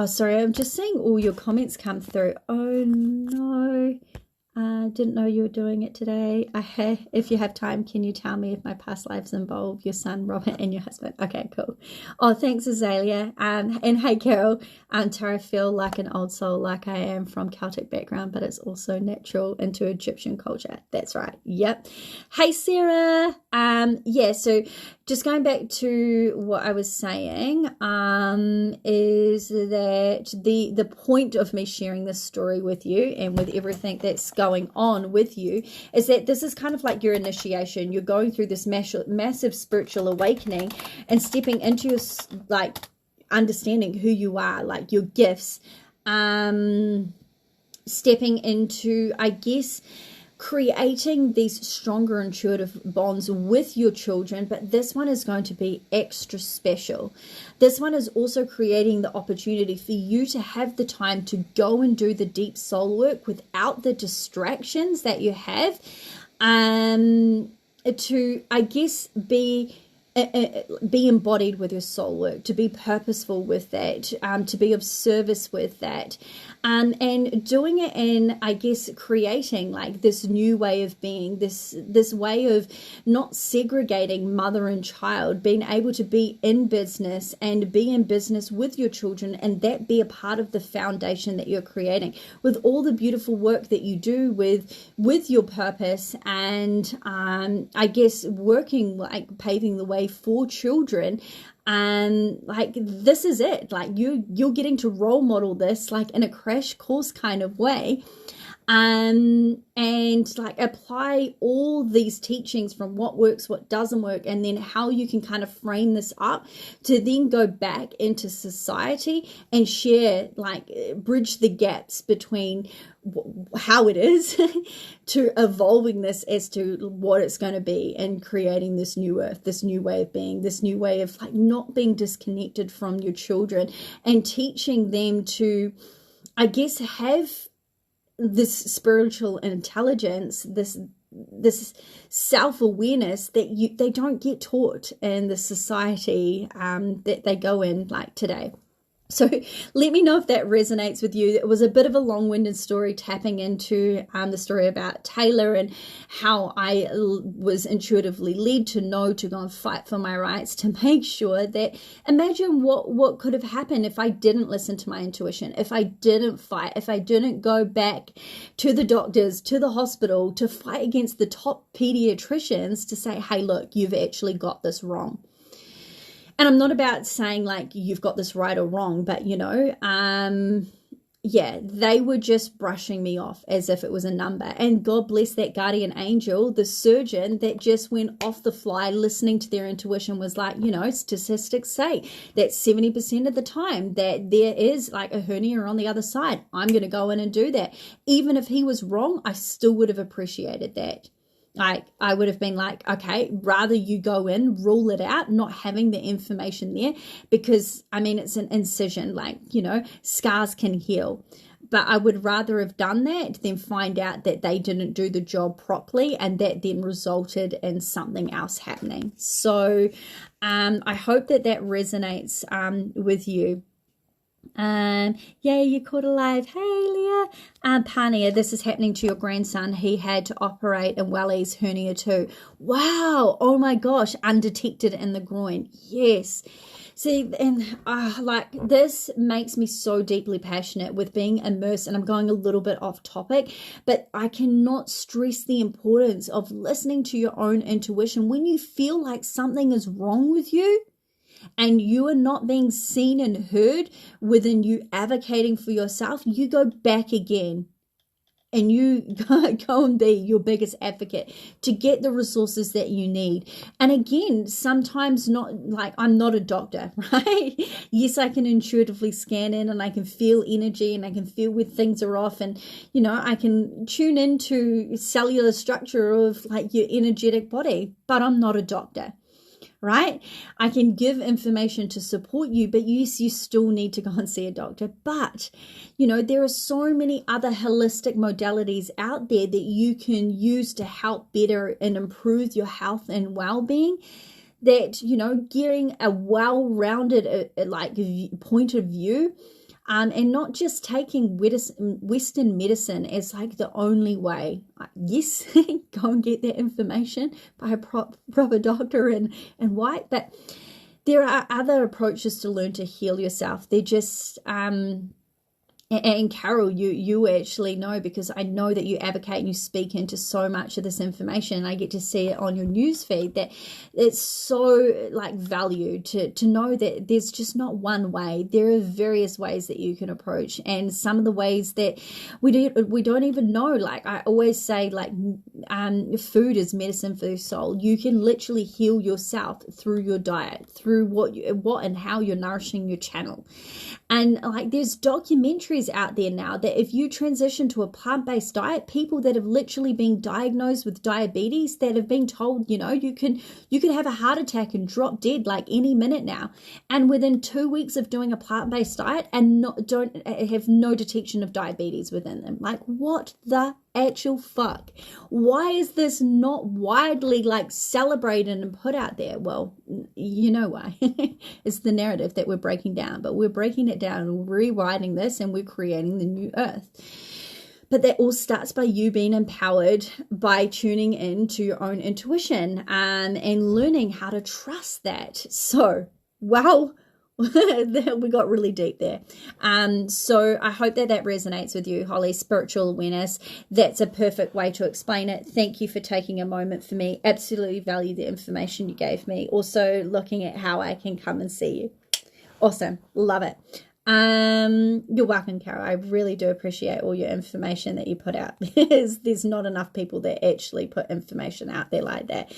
Speaker 1: sorry, I'm just seeing all your comments come through. Oh no, didn't know you were doing it today. If you have time, can you tell me if my past lives involve your son Robert and your husband? Okay, cool. Oh, thanks, Azalea. And hey, Carol. Tara, feel like an old soul, like I am, from Celtic background, but it's also natural into Egyptian culture. That's right. Yep. Hey, Sarah. So just going back to what I was saying, is that the point of me sharing this story with you and with everything that's going on with you is that this is kind of like your initiation. You're going through this massive spiritual awakening and stepping into your, like, understanding who you are, like your gifts, stepping into, I guess, creating these stronger intuitive bonds with your children. But this one is going to be extra special. This one is also creating the opportunity for you to have the time to go and do the deep soul work without the distractions that you have, to, I guess, be be embodied with your soul work, to be purposeful with that, to be of service with that, and doing it in, I guess, creating like this new way of being, this way of not segregating mother and child, being able to be in business and be in business with your children, and that be a part of the foundation that you're creating with all the beautiful work that you do with your purpose, and I guess working, like paving the way for children. Like this is it, like you're getting to role model this like in a crash course kind of way, and like apply all these teachings from what works, what doesn't work, and then how you can kind of frame this up to then go back into society and share, like bridge the gaps between how it is to evolving this as to what it's going to be, and creating this new earth, this new way of being, this new way of like not being disconnected from your children, and teaching them to, I guess, have this spiritual intelligence, this self-awareness that they don't get taught in the society that they go in like today. So let me know if that resonates with you. It was a bit of a long-winded story tapping into the story about Taylor and how I was intuitively led to know to go and fight for my rights, to make sure that, imagine what could have happened if I didn't listen to my intuition, if I didn't fight, if I didn't go back to the doctors, to the hospital, to fight against the top pediatricians to say, hey, look, you've actually got this wrong. And I'm not about saying like you've got this right or wrong, but yeah, they were just brushing me off as if it was a number. And God bless that guardian angel, the surgeon that just went off the fly listening to their intuition, was like, statistics say that 70% of the time that there is like a hernia on the other side. I'm going to go in and do that. Even if he was wrong, I still would have appreciated that. Like I would have been like, okay, rather you go in, rule it out, not having the information there, because I mean, it's an incision, like, scars can heal. But I would rather have done that than find out that they didn't do the job properly, and that then resulted in something else happening. So I hope that resonates with you. You're caught alive. Hey, Leah. Pania, this is happening to your grandson. He had to operate in Welly's hernia too. Wow. Oh my gosh. Undetected in the groin. Yes. See, and like this makes me so deeply passionate with being immersed, and I'm going a little bit off topic, but I cannot stress the importance of listening to your own intuition when you feel like something is wrong with you, and you are not being seen and heard within you advocating for yourself. You go back again and you go and be your biggest advocate to get the resources that you need. And again, sometimes not like, I'm not a doctor, right? Yes, I can intuitively scan in and I can feel energy and I can feel where things are off, and I can tune into cellular structure of like your energetic body, but I'm not a doctor. Right? I can give information to support you, but yes, you still need to go and see a doctor. But, there are so many other holistic modalities out there that you can use to help better and improve your health and well-being, that, getting a well-rounded point of view, and not just taking Western medicine as like the only way. Yes, go and get that information by a proper doctor and white, but there are other approaches to learn to heal yourself. They're just and Carol, you actually know, because I know that you advocate and you speak into so much of this information, and I get to see it on your newsfeed, that it's so like valued to know that there's just not one way. There are various ways that you can approach, and some of the ways that we don't even know. Like I always say, like food is medicine for your soul. You can literally heal yourself through your diet, through what and how you're nourishing your channel. And like there's documentaries out there now that if you transition to a plant-based diet, people that have literally been diagnosed with diabetes, that have been told, you know, you can have a heart attack and drop dead like any minute now, and within 2 weeks of doing a plant-based diet and don't have no detection of diabetes within them. Like, what the actual fuck? Why is this not widely like celebrated and put out there? Well, you know why. It's the narrative that we're breaking down, but we're breaking it down and rewriting this, and we're creating the new earth. But that all starts by you being empowered by tuning into your own intuition, and learning how to trust that. So, wow. We got really deep there. So I hope that resonates with you, Holly. Spiritual awareness. That's a perfect way to explain it. Thank you for taking a moment for me. Absolutely value the information you gave me. Also looking at how I can come and see you. Awesome. Love it. You're welcome, Carol. I really do appreciate all your information that you put out. There's not enough people that actually put information out there like that.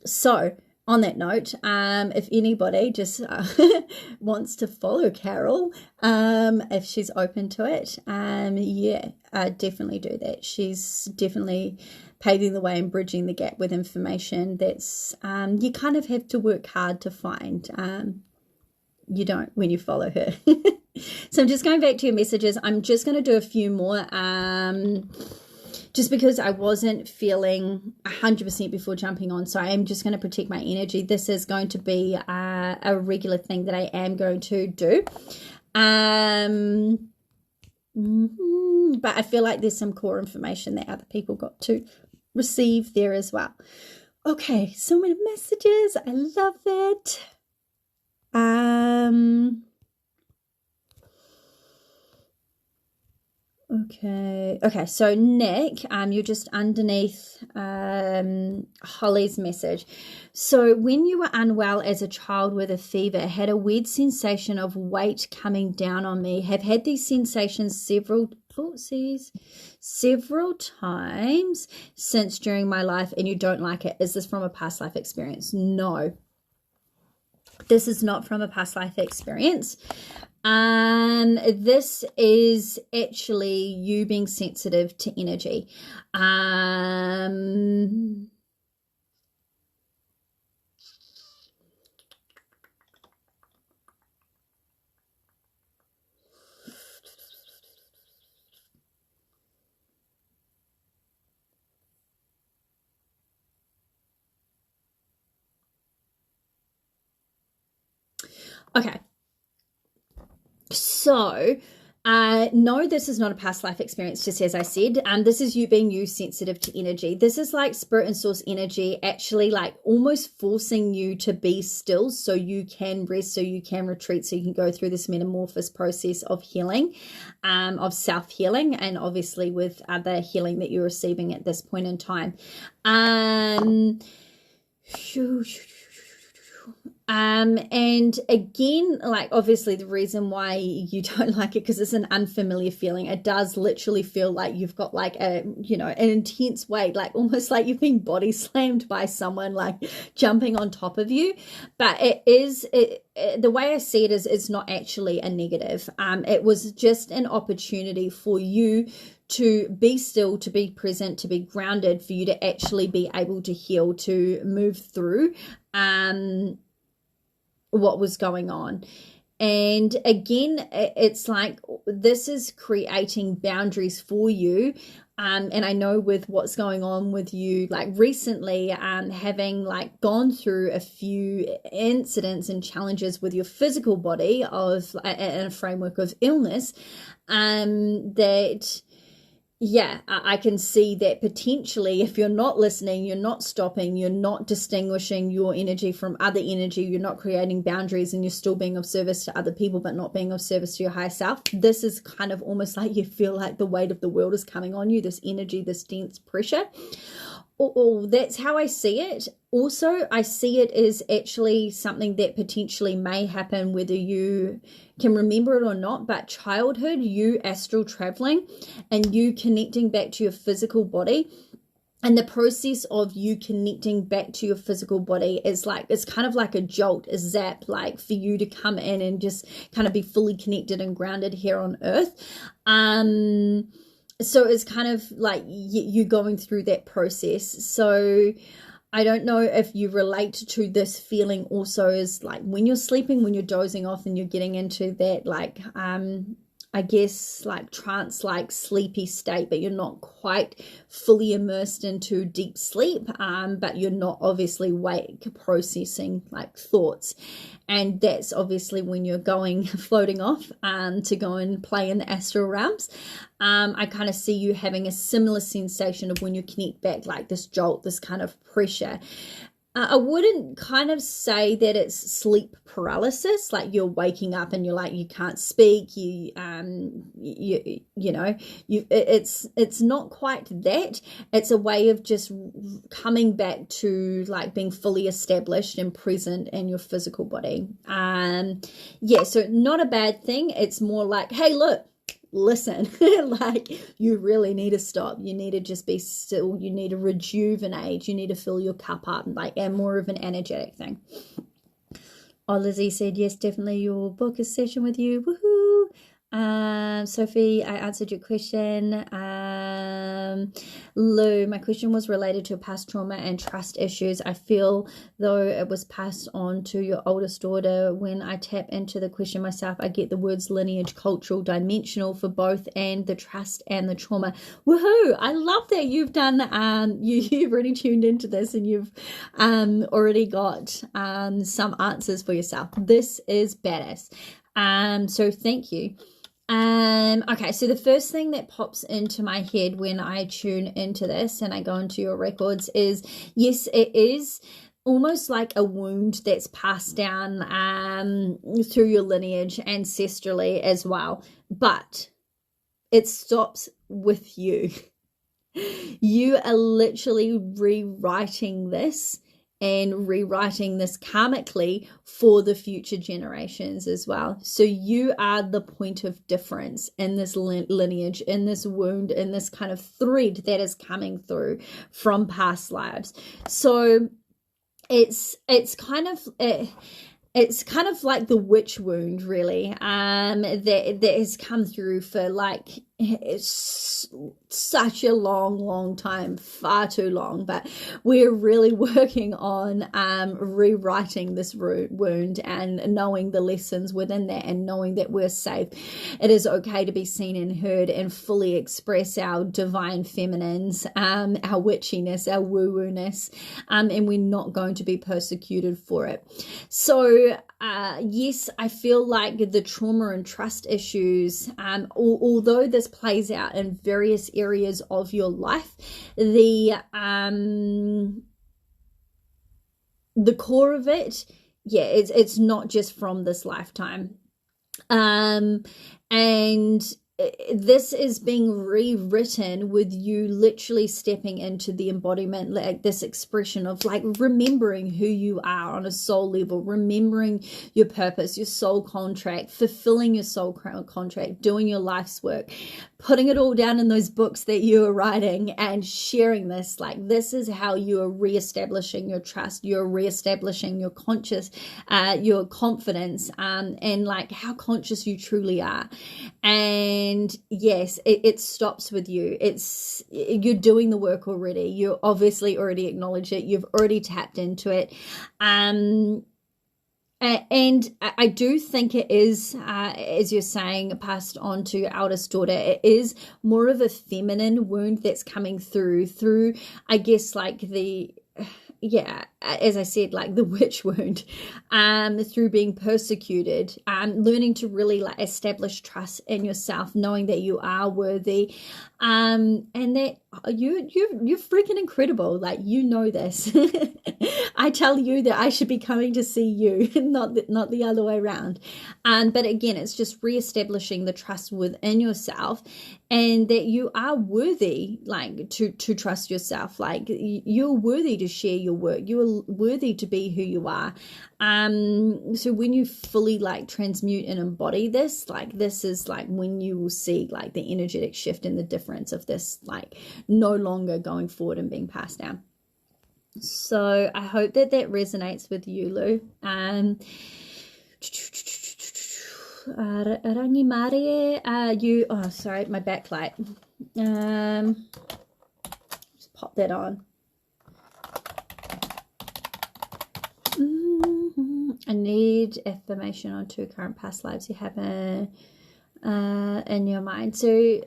Speaker 1: So on that note, if anybody just wants to follow Carol, if she's open to it, definitely do that. She's definitely paving the way and bridging the gap with information that's you kind of have to work hard to find. You don't when you follow her. So I'm just going back to your messages. I'm just going to do a few more. Just because I wasn't feeling 100% before jumping on. So I am just going to protect my energy. This is going to be a regular thing that I am going to do. But I feel like there's some core information that other people got to receive there as well. Okay, so many messages. I love that. Okay, so Nick, you're just underneath Holly's message. So when you were unwell as a child with a fever, had a weird sensation of weight coming down on me, have had these sensations several times since during my life, and you don't like it. Is this from a past life experience? No, this is not from a past life experience. This is actually you being sensitive to energy. Okay. So, no, this is not a past life experience, just as I said. This is you being sensitive to energy. This is like spirit and source energy actually like almost forcing you to be still so you can rest, so you can retreat, so you can go through this metamorphosis process of healing, of self-healing, and obviously with other healing that you're receiving at this point in time. And again, like obviously the reason why you don't like it because it's an unfamiliar feeling. It does literally feel like you've got like an intense weight, like almost like you've been body slammed by someone like jumping on top of you. But the way I see it is it's not actually a negative. It was just an opportunity for you to be still, to be present, to be grounded, for you to actually be able to heal, to move through what was going on. And again, it's like this is creating boundaries for you. And I know with what's going on with you, like recently, having like gone through a few incidents and challenges with your physical body of in a framework of illness, that yeah, I can see that potentially if you're not listening, you're not stopping, you're not distinguishing your energy from other energy, you're not creating boundaries, and you're still being of service to other people but not being of service to your higher self. This is kind of almost like you feel like the weight of the world is coming on you, this energy, this dense pressure. Oh, that's how I see it. Also, I see it as actually something that potentially may happen whether you can remember it or not, but childhood, you astral traveling and you connecting back to your physical body And the process of you connecting back to your physical body is like, it's kind of like a jolt, a zap, like for you to come in and just kind of be fully connected and grounded here on earth. So it's kind of like you going through that process. So I don't know if you relate to this feeling also as like when you're sleeping, when you're dozing off and you're getting into that like, I guess like trance, like sleepy state, but you're not quite fully immersed into deep sleep, but you're not obviously awake processing like thoughts. And that's obviously when you're going floating off to go and play in the astral realms. I kind of see you having a similar sensation of when you connect back, like this jolt, this kind of pressure. I wouldn't kind of say that it's sleep paralysis, like you're waking up and you're like, you can't speak, it's not quite that. It's a way of just coming back to like being fully established and present in your physical body. So not a bad thing. It's more like, hey, look, listen, like you really need to stop. You need to just be still. You need to rejuvenate. You need to fill your cup up, like, and more of an energetic thing. Oh, Lizzie said, yes, definitely your book is session with you. Woohoo. Sophie, I answered your question. Lou, my question was related to past trauma and trust issues. I feel though it was passed on to your oldest daughter. When I tap into the question myself, I get the words lineage, cultural, dimensional for both, and the trust and the trauma. Woohoo! I love that you've done, you've already tuned into this and you've already got some answers for yourself. This is badass. So thank you. Okay, so the first thing that pops into my head when I tune into this and I go into your records is, yes, it is almost like a wound that's passed down through your lineage ancestrally as well, but it stops with you. You are literally rewriting this and rewriting this karmically for the future generations as well. So you are the point of difference in this lineage, in this wound, in this kind of thread that is coming through from past lives. So it's kind of like the witch wound, really, that has come through for like it's such a long time, far too long, but we're really working on rewriting this wound and knowing the lessons within that and knowing that we're safe. It is okay to be seen and heard and fully express our divine feminines, our witchiness, our woo-woo-ness, and we're not going to be persecuted for it. So yes, I feel like the trauma and trust issues, although this plays out in various areas of your life, the core of it, yeah, it's not just from this lifetime, and this is being rewritten with you literally stepping into the embodiment, like this expression of like remembering who you are on a soul level, remembering your purpose, your soul contract, fulfilling your soul contract, doing your life's work, putting it all down in those books that you are writing and sharing this. Like this is how you are reestablishing your trust, you're reestablishing your your confidence, and like how conscious you truly are. And yes, it stops with you. You're doing the work already. You obviously already acknowledge it. You've already tapped into it. And I do think it is, as you're saying, passed on to your eldest daughter. It is more of a feminine wound that's coming through, I guess, like as I said, like the witch wound, through being persecuted, learning to really like establish trust in yourself, knowing that you are worthy, and that you're freaking incredible. Like, you know this. I tell you that I should be coming to see you, not the other way around. But again, it's just reestablishing the trust within yourself, and that you are worthy, like to trust yourself. Like you're worthy to share your work. You're worthy to be who you are. So when you fully like transmute and embody this, like this is like when you will see like the energetic shift and the difference of this like no longer going forward and being passed down. So I hope that resonates with you, Lou. Rangi Marie, oh, sorry, my backlight. Just pop that on. I need affirmation on 2 current past lives you have in your mind. So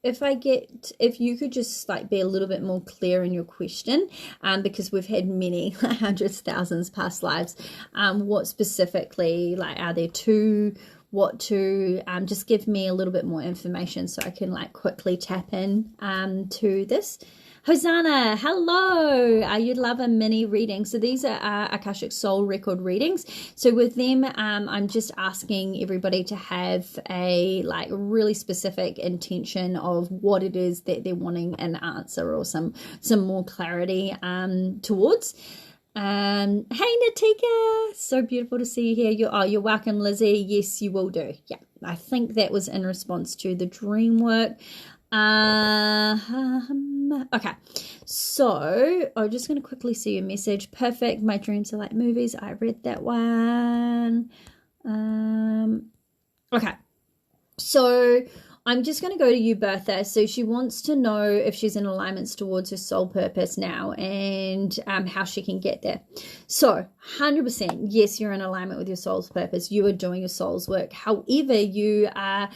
Speaker 1: if you could just like be a little bit more clear in your question, because we've had many hundreds, thousands past lives, what specifically, like, are there 2, what to, just give me a little bit more information so I can like quickly tap in to this. Hosanna, hello. You'd love a mini reading. So these are Akashic Soul Record readings. So with them, I'm just asking everybody to have a like really specific intention of what it is that they're wanting an answer or some more clarity towards. Hey Natika, so beautiful to see you here. You're welcome, Lizzie. Yes, you will do. Yeah, I think that was in response to the dream work. Okay, so I'm just going to quickly see your message. Perfect. My dreams are like movies. I read that one. Okay, so I'm just going to go to you, Bertha. So she wants to know if she's in alignments towards her soul purpose now and how she can get there. So 100%, yes, you're in alignment with your soul's purpose. You are doing your soul's work. However, you are,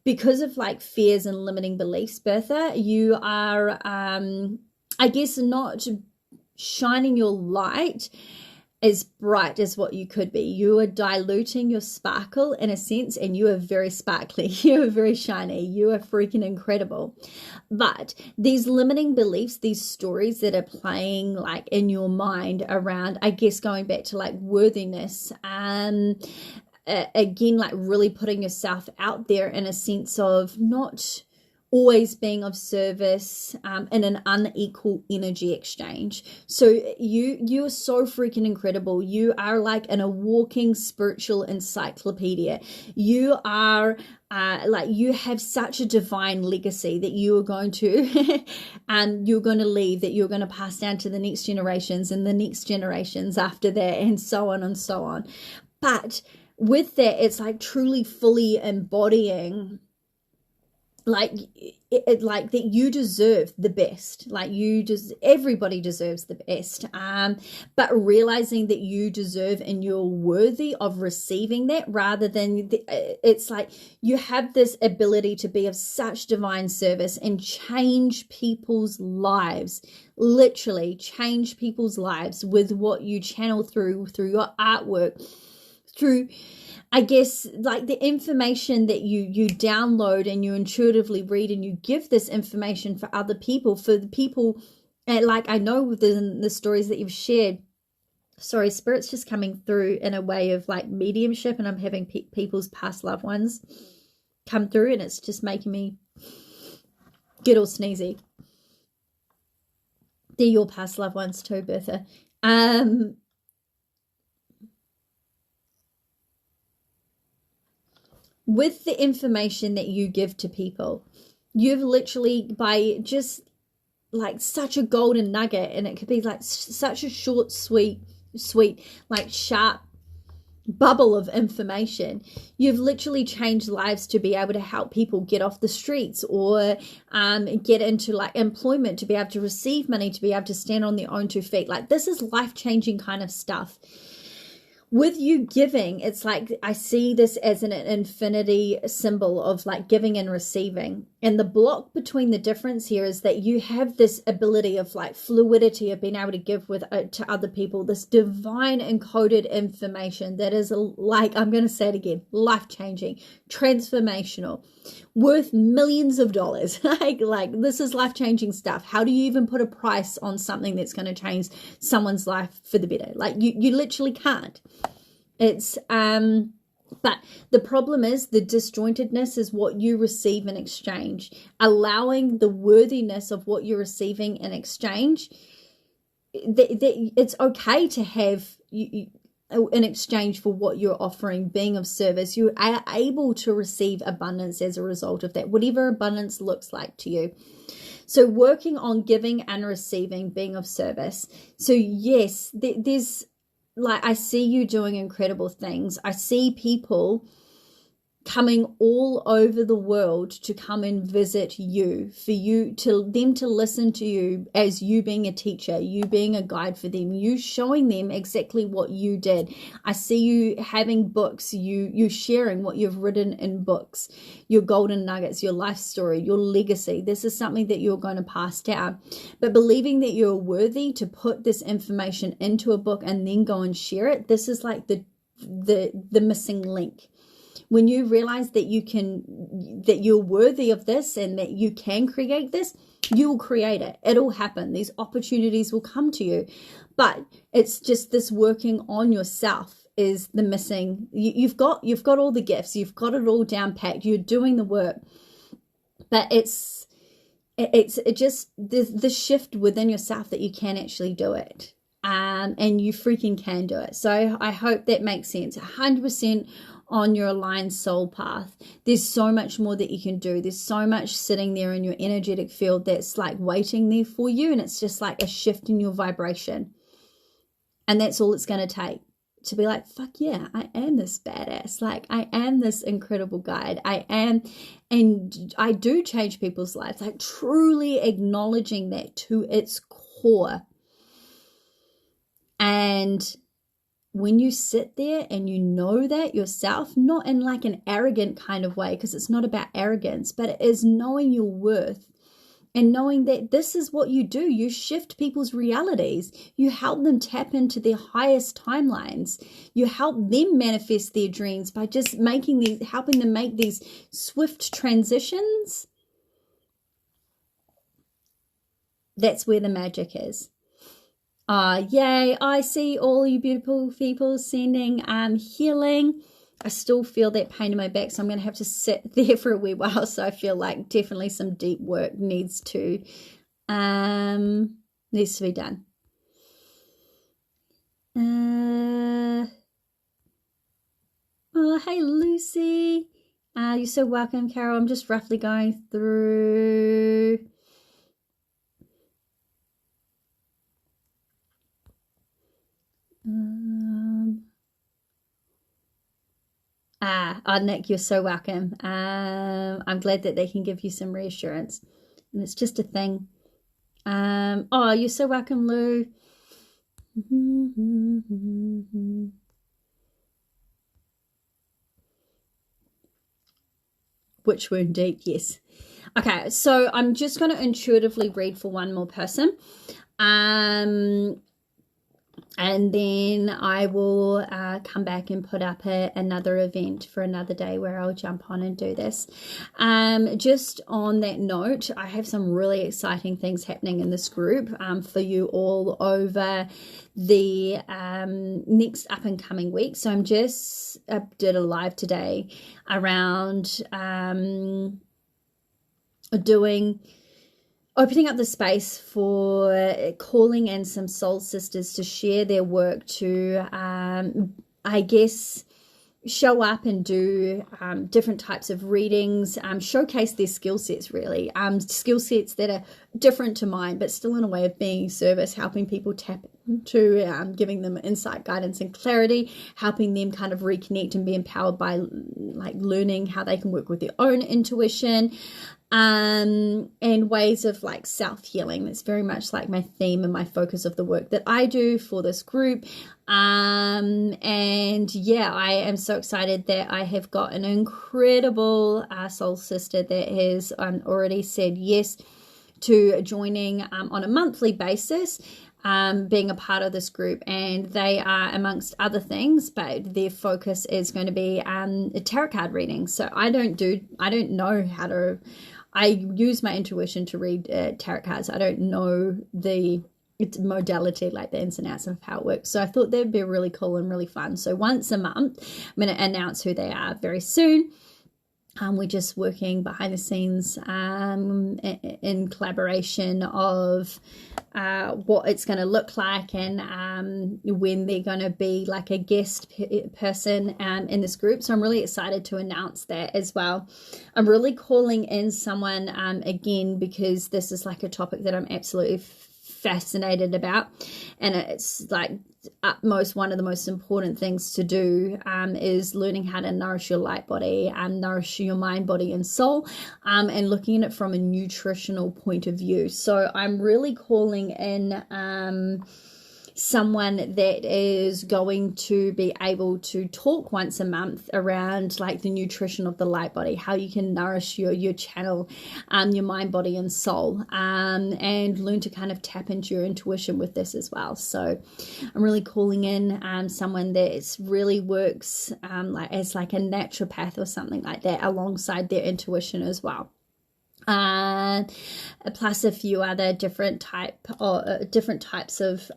Speaker 1: because of like fears and limiting beliefs, Bertha, you are, I guess, not shining your light as bright as what you could be. You are diluting your sparkle in a sense, and you are very sparkly. You are very shiny. You are freaking incredible. But these limiting beliefs, these stories that are playing like in your mind around, I guess, going back to like worthiness, again, like really putting yourself out there in a sense of not always being of service in an unequal energy exchange. So you are so freaking incredible. You are like in a walking spiritual encyclopedia. You are like, you have such a divine legacy that you are going to you're going to leave, that you're going to pass down to the next generations and the next generations after that, and so on and so on. But with that, it's like truly fully embodying like like that you deserve the best. Like everybody deserves the best, but realizing that you deserve and you're worthy of receiving that, rather than it's like you have this ability to be of such divine service and change people's lives, literally change people's lives with what you channel through your artwork, through, I guess, like the information that you download and you intuitively read, and you give this information for other people, for the people, and like I know within the stories that you've shared, sorry, spirit's just coming through in a way of like mediumship, and I'm having people's past loved ones come through, and it's just making me get all sneezy. They're your past loved ones too, Bertha. With the information that you give to people, you've literally, by just like such a golden nugget, and it could be like such a short, sweet, like sharp bubble of information, you've literally changed lives to be able to help people get off the streets, or get into like employment, to be able to receive money, to be able to stand on their own 2 feet. Like, this is life-changing kind of stuff. With you giving, it's like I see this as an infinity symbol of like giving and receiving. And the block between the difference here is that you have this ability of like fluidity of being able to give with to other people, this divine encoded information that is like, I'm going to say it again, life-changing, transformational, worth millions of dollars. like this is life-changing stuff. How do you even put a price on something that's going to change someone's life for the better? Like you literally can't. It's but the problem is the disjointedness is what you receive in exchange. Allowing the worthiness of what you're receiving in exchange, that it's okay to have in exchange for what you're offering, being of service, you are able to receive abundance as a result of that, whatever abundance looks like to you. So working on giving and receiving, being of service. So yes, there's like, I see you doing incredible things. I see people coming all over the world to come and visit you, for you to them to listen to you as you being a teacher, you being a guide for them, you showing them exactly what you did. I see you having books, you sharing what you've written in books, your golden nuggets, your life story, your legacy. This is something that you're going to pass down, but believing that you're worthy to put this information into a book and then go and share it. This is like the missing link. When you realize that you're worthy of this and that you can create this, you will create it. It'll happen. These opportunities will come to you. But it's just this working on yourself is the missing. You've got all the gifts. You've got it all down packed. You're doing the work. But it's just the shift within yourself that you can actually do it. And you freaking can do it. So I hope that makes sense. 100% on your aligned soul path. There's so much more that you can do. There's so much sitting there in your energetic field that's like waiting there for you. And it's just like a shift in your vibration. And that's all it's going to take to be like, fuck yeah, I am this badass. Like, I am this incredible guide. I am, and I do change people's lives. Like, truly acknowledging that to its core. And when you sit there and you know that yourself, not in like an arrogant kind of way, because it's not about arrogance, but it is knowing your worth and knowing that this is what you do. You shift people's realities. You help them tap into their highest timelines. You help them manifest their dreams by just helping them make these swift transitions. That's where the magic is. Yay, I see all you beautiful people sending healing. I still feel that pain in my back, so I'm going to have to sit there for a wee while. So I feel like definitely some deep work needs to be done. Oh, hey, Lucy. You're so welcome, Carol. I'm just roughly going through. Nick, you're so welcome. I'm glad that they can give you some reassurance, and it's just a thing. Oh, you're so welcome, Lou. Which wound deep? Yes. Okay, so I'm just going to intuitively read for one more person. And then I will come back and put up another event for another day where I'll jump on and do this. Just on that note, I have some really exciting things happening in this group for you all over the next up and coming week. So I'm just did a live today around opening up the space for calling in some soul sisters to share their work, to, I guess, show up and do different types of readings, showcase their skill sets, really. Skill sets that are different to mine, but still in a way of being service, helping people tap into, giving them insight, guidance, and clarity, helping them kind of reconnect and be empowered by like learning how they can work with their own intuition. And ways of like self-healing. That's very much like my theme and my focus of the work that I do for this group. And yeah, I am so excited that I have got an incredible soul sister that has already said yes to joining on a monthly basis, being a part of this group. And they are, amongst other things, but their focus is going to be a tarot card reading. So I don't know how to, I use my intuition to read tarot cards. I don't know its modality, like the ins and outs of how it works. So I thought that'd be really cool and really fun. So once a month, I'm going to announce who they are very soon. We're just working behind the scenes in collaboration of what it's going to look like, and when they're going to be like a guest person in this group. So I'm really excited to announce that as well. I'm really calling in someone again, because this is like a topic that I'm absolutely fascinated about, and it's like utmost one of the most important things to do is learning how to nourish your light body and nourish your mind, body and soul, and looking at it from a nutritional point of view. So I'm really calling in someone that is going to be able to talk once a month around like the nutrition of the light body, how you can nourish your channel, your mind, body and soul, and learn to kind of tap into your intuition with this as well. So I'm really calling in someone that really works like as like a naturopath or something like that alongside their intuition as well. Plus a few other different types of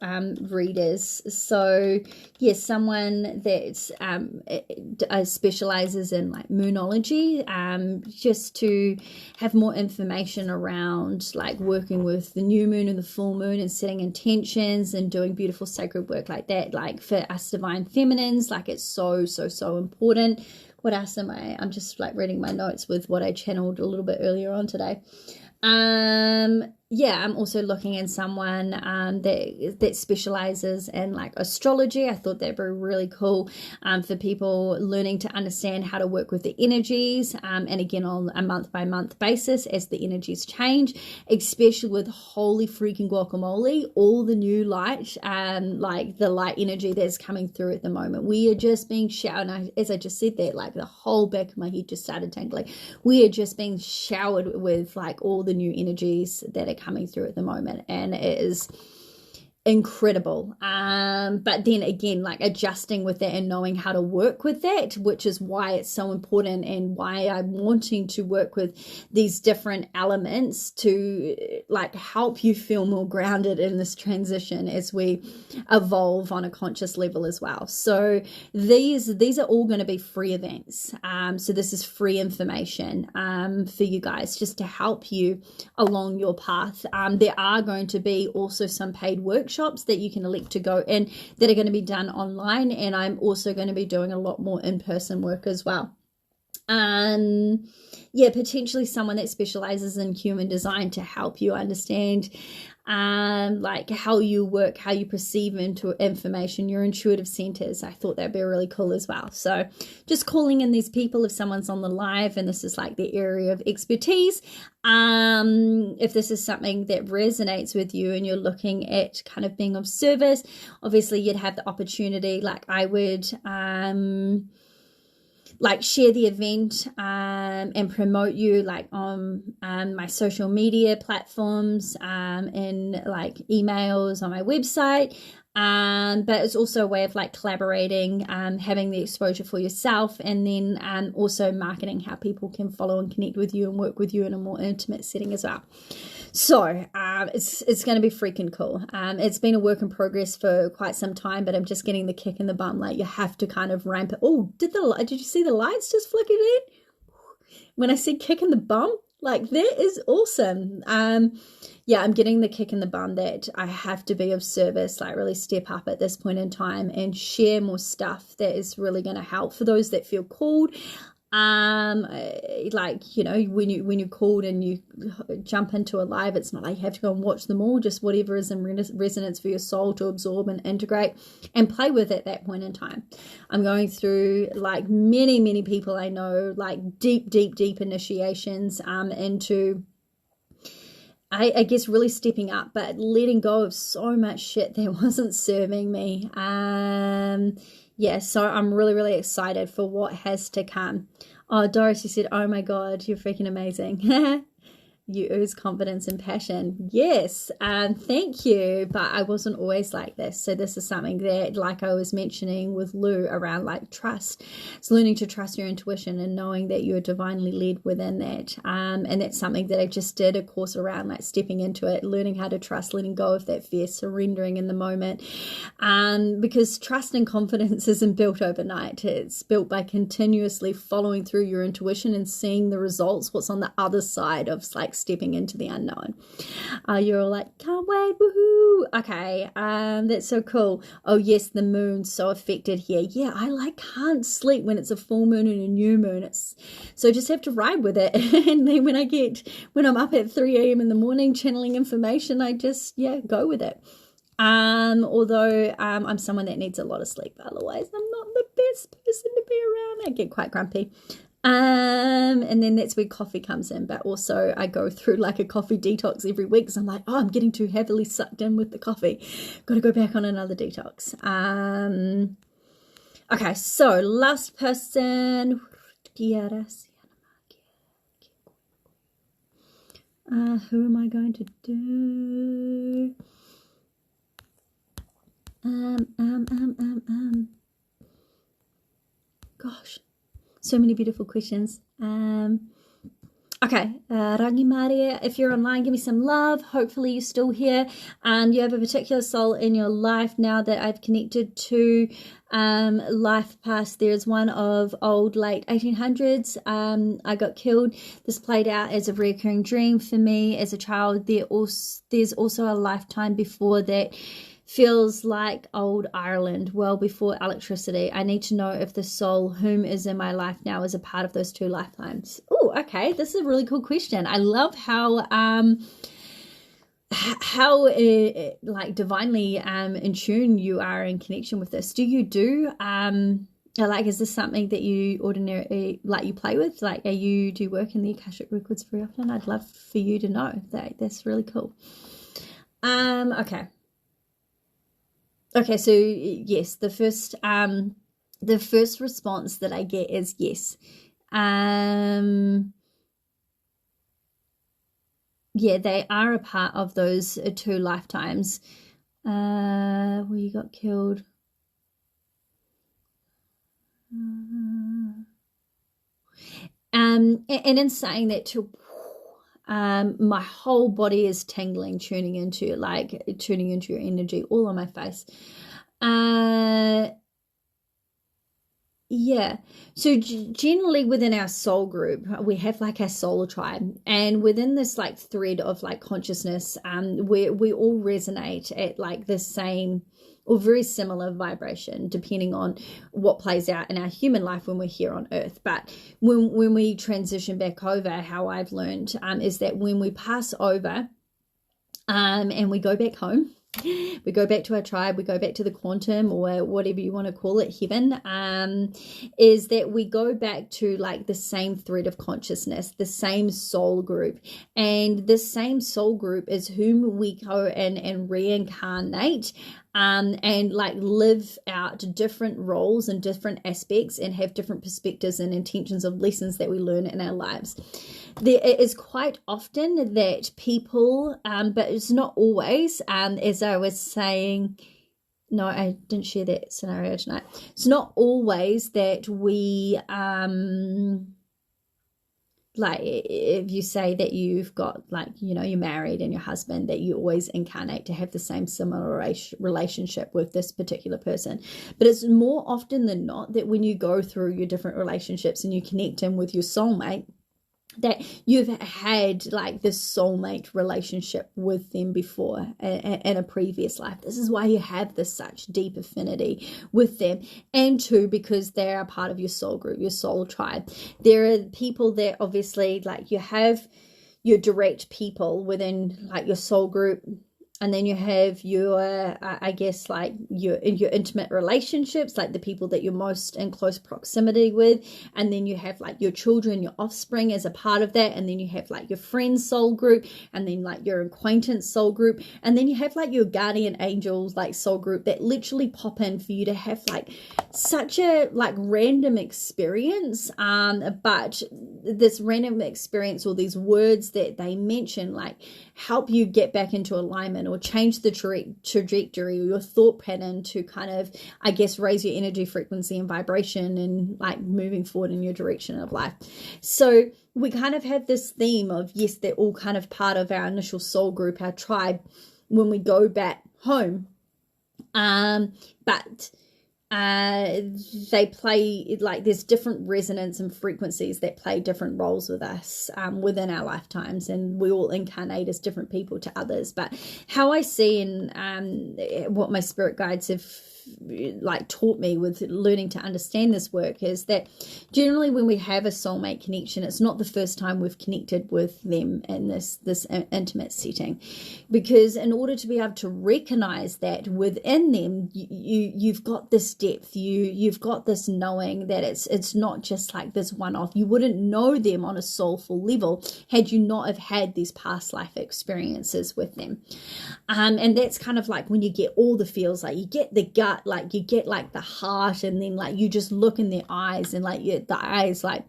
Speaker 1: readers. So yes, someone that specializes in like moonology, just to have more information around like working with the new moon and the full moon and setting intentions and doing beautiful sacred work like that. Like for us divine feminines, like it's so important. What else am I'm just like reading my notes with what I channeled a little bit earlier on today. Yeah, I'm also looking at someone that specializes in like astrology. I thought that'd be really cool for people learning to understand how to work with the energies, and again on a month by month basis as the energies change, especially with holy freaking guacamole, all the new light, like the light energy that's coming through at the moment. We are just being showered, as I just said that, like the whole back of my head just started tingling. We are just being showered with like all the new energies that are coming through at the moment, and it is incredible. But then again, like adjusting with that and knowing how to work with that, which is why it's so important and why I'm wanting to work with these different elements to like help you feel more grounded in this transition as we evolve on a conscious level as well. So these are all going to be free events. So this is free information for you guys, just to help you along your path. There are going to be also some paid workshops that you can elect to go in that are going to be done online, and I'm also going to be doing a lot more in-person work as well. Yeah, potentially someone that specializes in human design to help you understand like how you work, how you perceive into information, your intuitive centers. I thought that'd be really cool as well. So just calling in these people if someone's on the live and this is like their area of expertise. If this is something that resonates with you and you're looking at kind of being of service, obviously you'd have the opportunity, like I would, like share the event and promote you like on my social media platforms, in like emails on my website. But it's also a way of like collaborating, having the exposure for yourself, and then also marketing how people can follow and connect with you and work with you in a more intimate setting as well. So it's going to be freaking cool. It's been a work in progress for quite some time, but I'm just getting the kick in the bum. Like you have to kind of ramp it. Oh, did you see the lights just flickered in? When I said kick in the bum, like that is awesome. Yeah, I'm getting the kick in the bum that I have to be of service, like really step up at this point in time and share more stuff that is really going to help for those that feel called. Like, you know, when you're called and you jump into a live, it's not like you have to go and watch them all, just whatever is in resonance for your soul to absorb and integrate and play with at that point in time. I'm going through like many people I know, like deep initiations into, I guess, really stepping up, but letting go of so much shit that wasn't serving me. Yeah, so I'm really excited for what has to come. Oh, Dorothy said, oh my God, you're freaking amazing. You ooze confidence and passion. Yes, thank you. But I wasn't always like this. So this is something that, like I was mentioning with Lou around like trust, it's learning to trust your intuition and knowing that you're divinely led within that. And that's something that I just did a course around, like stepping into it, learning how to trust, letting go of that fear, surrendering in the moment. Because trust and confidence isn't built overnight. It's built by continuously following through your intuition and seeing the results, what's on the other side of like stepping into the unknown. You're all like, can't wait, woohoo. Okay, that's so cool. Oh yes, the moon's so affected here. Yeah, I like can't sleep when it's a full moon and a new moon. So just have to ride with it. And then when I'm up at 3 a.m. in the morning channeling information, I just go with it. Although I'm someone that needs a lot of sleep, otherwise I'm not the best person to be around. I get quite grumpy. And then that's where coffee comes in. But also I go through like a coffee detox every week because I'm like, I'm getting too heavily sucked in with the coffee. Got to go back on another detox. Okay, so last person. Who am I going to do? Gosh, so many beautiful questions. Okay, Rangi Maria, if you're online, give me some love. Hopefully you're still here. You have a particular soul in your life now that I've connected to life past. There's one of old late 1800s. I got killed. This played out as a recurring dream for me as a child. There's also a lifetime before that. Feels like old Ireland, well before electricity. I need to know if the soul whom is in my life now is a part of those two lifetimes. Oh, okay. This is a really cool question. I love how like divinely in tune you are in connection with this. Do you like, is this something that you ordinarily, like, you play with? Like, do you work in the Akashic Records very often? I'd love for you to know that. That's really cool. Okay, so yes, the first response that I get is yes. Yeah, they are a part of those two lifetimes. Where you got killed. And in saying that too, my whole body is tingling, tuning into your energy all on my face. Yeah, so generally within our soul group we have like our soul tribe, and within this like thread of like consciousness, we all resonate at like the same or very similar vibration, depending on what plays out in our human life when we're here on earth. But when we transition back over, how I've learned is that when we pass over and we go back home, we go back to our tribe, we go back to the quantum, or whatever you want to call it, heaven, is that we go back to like the same thread of consciousness, the same soul group. And the same soul group is whom we go in and reincarnate and like live out different roles and different aspects and have different perspectives and intentions of lessons that we learn in our lives. There is quite often that people, but it's not always, as I was saying, no, I didn't share that scenario tonight. It's not always that we, like if you say that you've got like, you're married and your husband, that you always incarnate to have the same similar relationship with this particular person. But it's more often than not that when you go through your different relationships and you connect in with your soulmate, that you've had like this soulmate relationship with them before in a previous life. This is why you have this such deep affinity with them. And two, because they're a part of your soul group, your soul tribe. There are people that obviously, like, you have your direct people within like your soul group, And then you have your, I guess, like your intimate relationships, like the people that you're most in close proximity with. And then you have like your children, your offspring as a part of that. And then you have like your friends soul group, and then like your acquaintance soul group. And then you have like your guardian angels, like soul group, that literally pop in for you to have like such a like random experience. But this random experience, or these words that they mention, like help you get back into alignment or change the trajectory or your thought pattern to kind of, I guess, raise your energy frequency and vibration and like moving forward in your direction of life. So we kind of have this theme of, yes, they're all kind of part of our initial soul group, our tribe, when we go back home. But they play, like, there's different resonance and frequencies that play different roles with us within our lifetimes, and we all incarnate as different people to others. But how I see, and what my spirit guides have like taught me with learning to understand this work, is that generally when we have a soulmate connection, it's not the first time we've connected with them in this intimate setting, because in order to be able to recognize that within them, you've got this depth, you've got this knowing that it's not just like this one-off. You wouldn't know them on a soulful level had you not have had these past life experiences with them. And that's kind of like when you get all the feels, like you get the gut, like you get like the heart, and then like you just look in their eyes, and like the eyes, like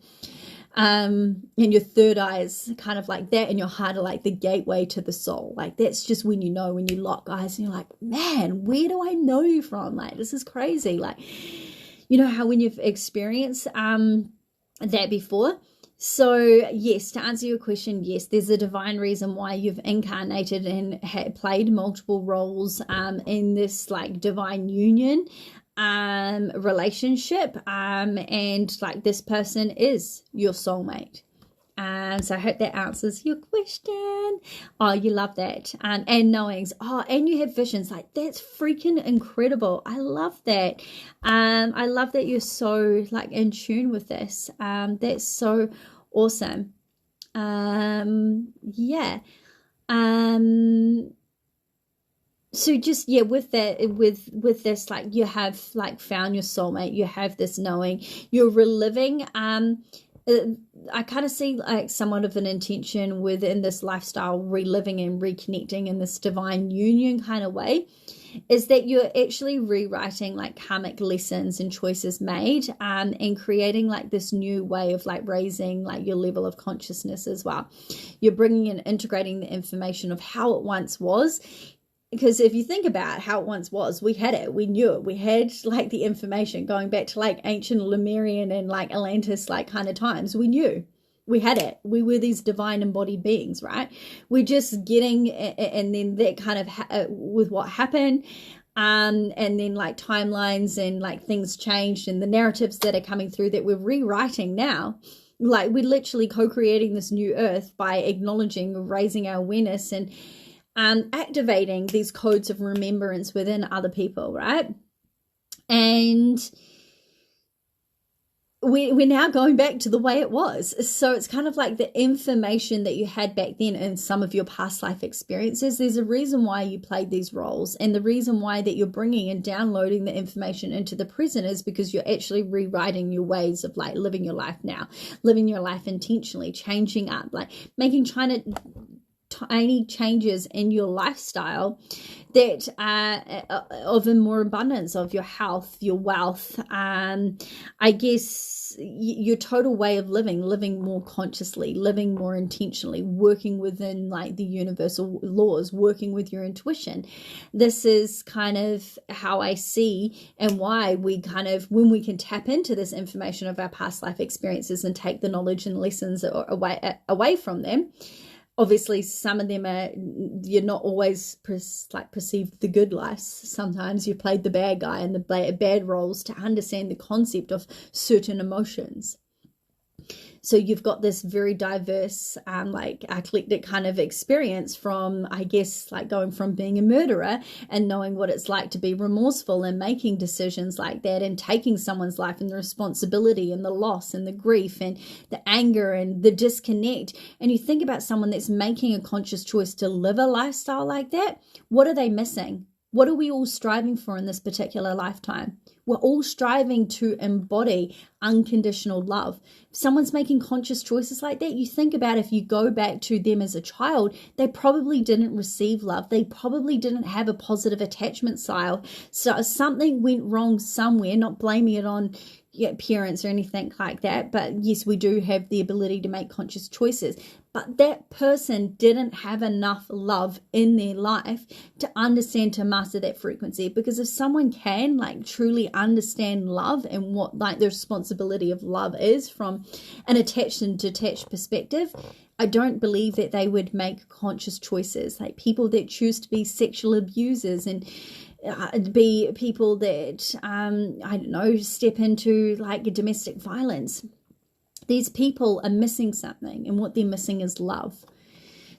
Speaker 1: and your third eye is kind of like that, and your heart are like the gateway to the soul. Like that's just when you know, when you lock eyes and you're like, man, where do I know you from? Like this is crazy. Like, you know how when you've experienced that before. So yes, to answer your question, yes, there's a divine reason why you've incarnated and played multiple roles in this like divine union relationship, and like this person is your soulmate. So I hope that answers your question. Oh, you love that. And knowings. Oh, and you have visions. Like that's freaking incredible. I love that. I love that you're so like in tune with this. That's so awesome. Yeah. So just, yeah, with that, with this, like you have like found your soulmate, you have this knowing, you're reliving, I kind of see like somewhat of an intention within this lifestyle, reliving and reconnecting in this divine union kind of way, is that you're actually rewriting like karmic lessons and choices made, and creating like this new way of like raising like your level of consciousness as well. You're bringing and integrating the information of how it once was. Because if you think about how it once was, we had it, we knew it, we had like the information going back to like ancient Lemurian and like Atlantis like kind of times. We knew, we had it, we were these divine embodied beings, right? We're just getting, and then that kind of with what happened, and then like timelines and like things changed, and the narratives that are coming through that we're rewriting now. Like we're literally co-creating this new earth by acknowledging, raising our awareness, and activating these codes of remembrance within other people, right? And we're now going back to the way it was. So it's kind of like the information that you had back then in some of your past life experiences. There's a reason why you played these roles, and the reason why that you're bringing and downloading the information into the present is because you're actually rewriting your ways of like living your life now, living your life intentionally, changing up, like making tiny changes in your lifestyle that of a more abundance of your health, your wealth, I guess your total way of living more consciously, living more intentionally, working within like the universal laws, working with your intuition. This is kind of how I see, and why we kind of, when we can tap into this information of our past life experiences and take the knowledge and lessons away from them. Obviously, some of them are, you're not always perceived the good lives. Sometimes you played the bad guy and the bad roles to understand the concept of certain emotions. So you've got this very diverse, like eclectic kind of experience from, I guess, like going from being a murderer and knowing what it's like to be remorseful and making decisions like that and taking someone's life and the responsibility and the loss and the grief and the anger and the disconnect. And you think about someone that's making a conscious choice to live a lifestyle like that. What are they missing? What are we all striving for in this particular lifetime? We're all striving to embody unconditional love. If someone's making conscious choices like that, you think about if you go back to them as a child, they probably didn't receive love. They probably didn't have a positive attachment style. So something went wrong somewhere, not blaming it on parents or anything like that. But yes, we do have the ability to make conscious choices. But that person didn't have enough love in their life to understand, to master that frequency. Because if someone can like truly understand love and what like the responsibility of love is from an attached and detached perspective, I don't believe that they would make conscious choices. Like people that choose to be sexual abusers and be people that, I don't know, step into like domestic violence. These people are missing something, and what they're missing is love.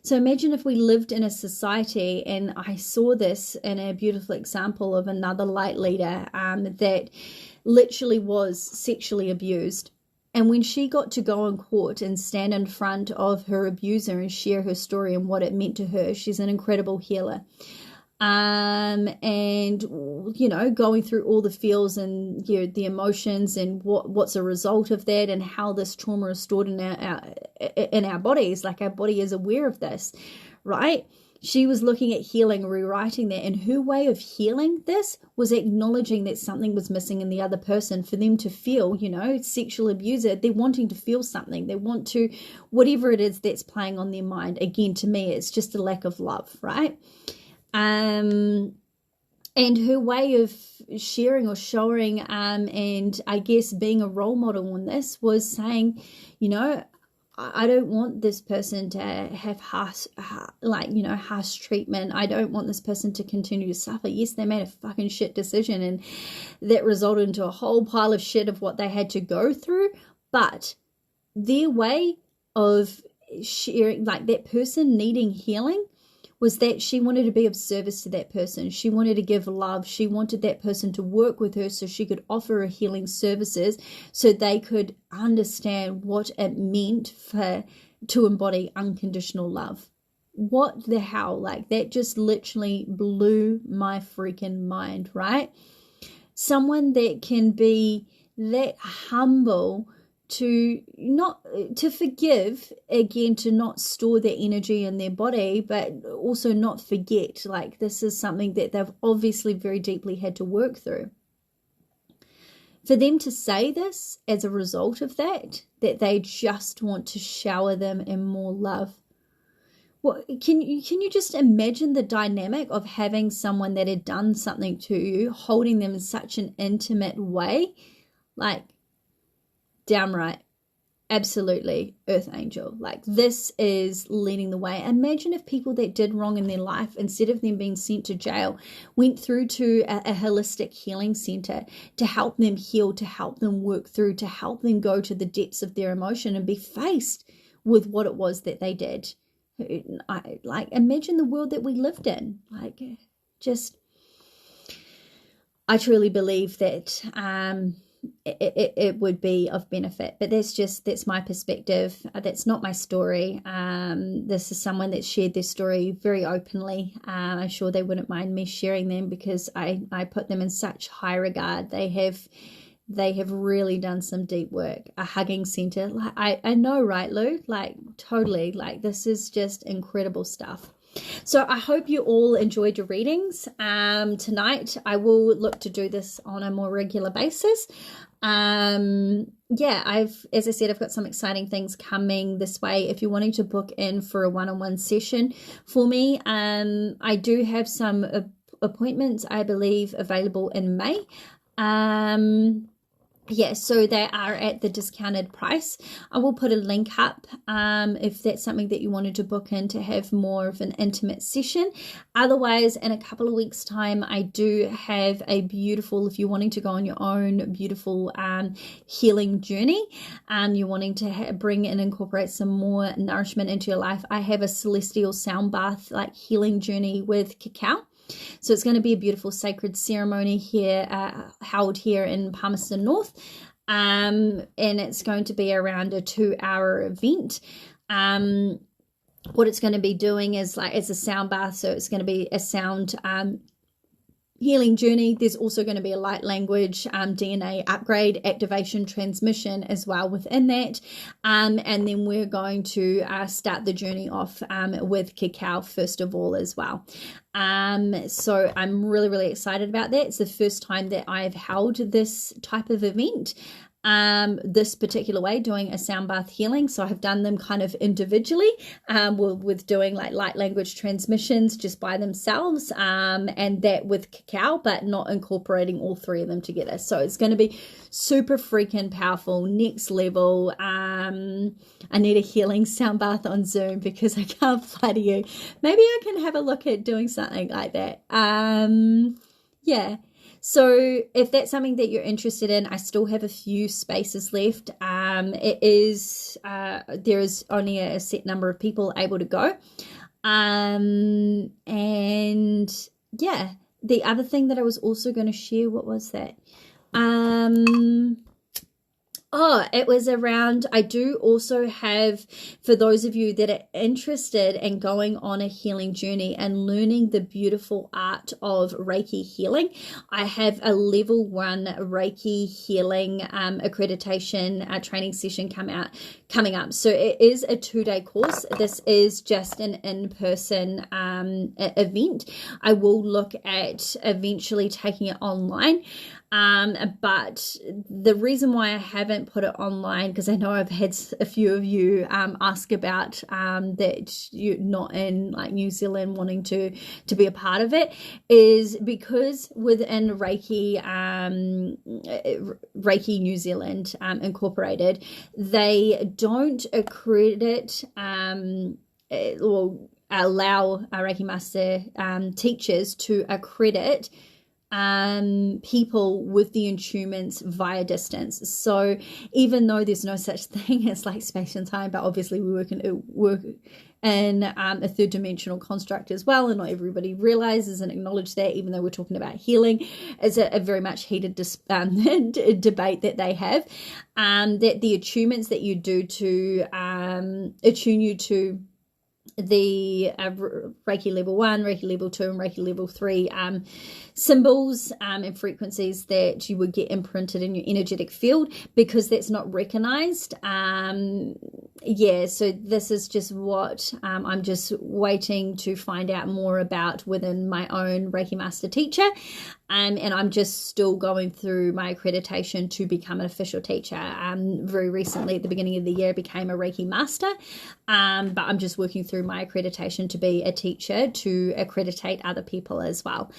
Speaker 1: So imagine if we lived in a society, and I saw this in a beautiful example of another light leader that literally was sexually abused. And when she got to go in court and stand in front of her abuser and share her story and what it meant to her, she's an incredible healer. And you know, going through all the feels and the emotions and what's a result of that, and how this trauma is stored in our bodies. Like our body is aware of this, right? She was looking at healing, rewriting that, and her way of healing this was acknowledging that something was missing in the other person for them to feel, sexual abuser, they're wanting to feel something. They want to, whatever it is that's playing on their mind. Again, to me, it's just a lack of love, right? And her way of sharing or showing, and I guess being a role model on this was saying, I don't want this person to have harsh treatment. I don't want this person to continue to suffer. Yes, they made a fucking shit decision, and that resulted into a whole pile of shit of what they had to go through. But their way of sharing, like that person needing healing, was that she wanted to be of service to that person. She wanted to give love. She wanted that person to work with her so she could offer her healing services so they could understand what it meant to embody unconditional love. What the hell? Like that just literally blew my freaking mind, right? Someone that can be that humble to forgive, again, to not store their energy in their body, but also not forget. Like this is something that they've obviously very deeply had to work through. For them to say this as a result of that they just want to shower them in more love. Well, can you just imagine the dynamic of having someone that had done something to you, holding them in such an intimate way? Like, downright, absolutely, earth angel. Like this is leading the way. Imagine if people that did wrong in their life, instead of them being sent to jail, went through to a holistic healing center to help them heal, to help them work through, to help them go to the depths of their emotion and be faced with what it was that they did. Imagine the world that we lived in. I truly believe that it would be of benefit. But that's my perspective. That's not my story. This is someone that shared their story very openly. I'm sure they wouldn't mind me sharing them because I put them in such high regard. They have really done some deep work. A hugging center. I know, right, Lou? Totally. This is just incredible stuff. So I hope you all enjoyed your readings. Tonight I will look to do this on a more regular basis. As I said, I've got some exciting things coming this way. If you're wanting to book in for a one-on-one session for me, I do have some appointments, I believe, available in May. yeah, so they are at the discounted price. I will put a link up if that's something that you wanted to book in to have more of an intimate session. Otherwise, in a couple of weeks' time, I do have a beautiful, if you're wanting to go on your own beautiful healing journey, you're wanting to bring and incorporate some more nourishment into your life, I have a celestial sound bath like healing journey with cacao. So it's going to be a beautiful sacred ceremony here, held here in Palmerston North, and it's going to be around a 2-hour event. What it's going to be doing is like it's a sound bath, so it's going to be a sound healing journey. There's also going to be a light language DNA upgrade, activation, transmission as well within that, and then we're going to start the journey off with cacao first of all as well. So I'm really, really excited about that. It's the first time that I've held this type of event this particular way, doing a sound bath healing. So I've done them kind of individually with doing like light language transmissions just by themselves, and that with cacao, but not incorporating all three of them together. So it's going to be super freaking powerful, next level. I need a healing sound bath on Zoom because I can't fly to you. Maybe I can have a look at doing something like that. Yeah. So if that's something that you're interested in, I still have a few spaces left. There is only a set number of people able to go. And yeah, the other thing that I was also going to share, what was that? It was around, I do also have, for those of you that are interested in going on a healing journey and learning the beautiful art of Reiki healing, I have a level 1 Reiki healing accreditation training session coming up. So it is a 2-day course. This is just an in-person event. I will look at eventually taking it online. But the reason why I haven't put it online, because I know I've had a few of you ask about that you're not in like New Zealand wanting to be a part of it, is because within Reiki New Zealand Incorporated, they don't accredit or allow Reiki Master teachers to accredit people with the attunements via distance. So even though there's no such thing as like space and time, but obviously we work in a third dimensional construct as well, and not everybody realizes and acknowledge that, even though we're talking about healing, is a very much heated debate that they have, that the attunements that you do to attune you to the Reiki level 1, Reiki level 2, and Reiki level 3 symbols and frequencies that you would get imprinted in your energetic field, because that's not recognized. So this is just what I'm just waiting to find out more about within my own Reiki Master teacher. And I'm just still going through my accreditation to become an official teacher. Very recently, at the beginning of the year, I became a Reiki Master, but I'm just working through my accreditation to be a teacher to accreditate other people as well.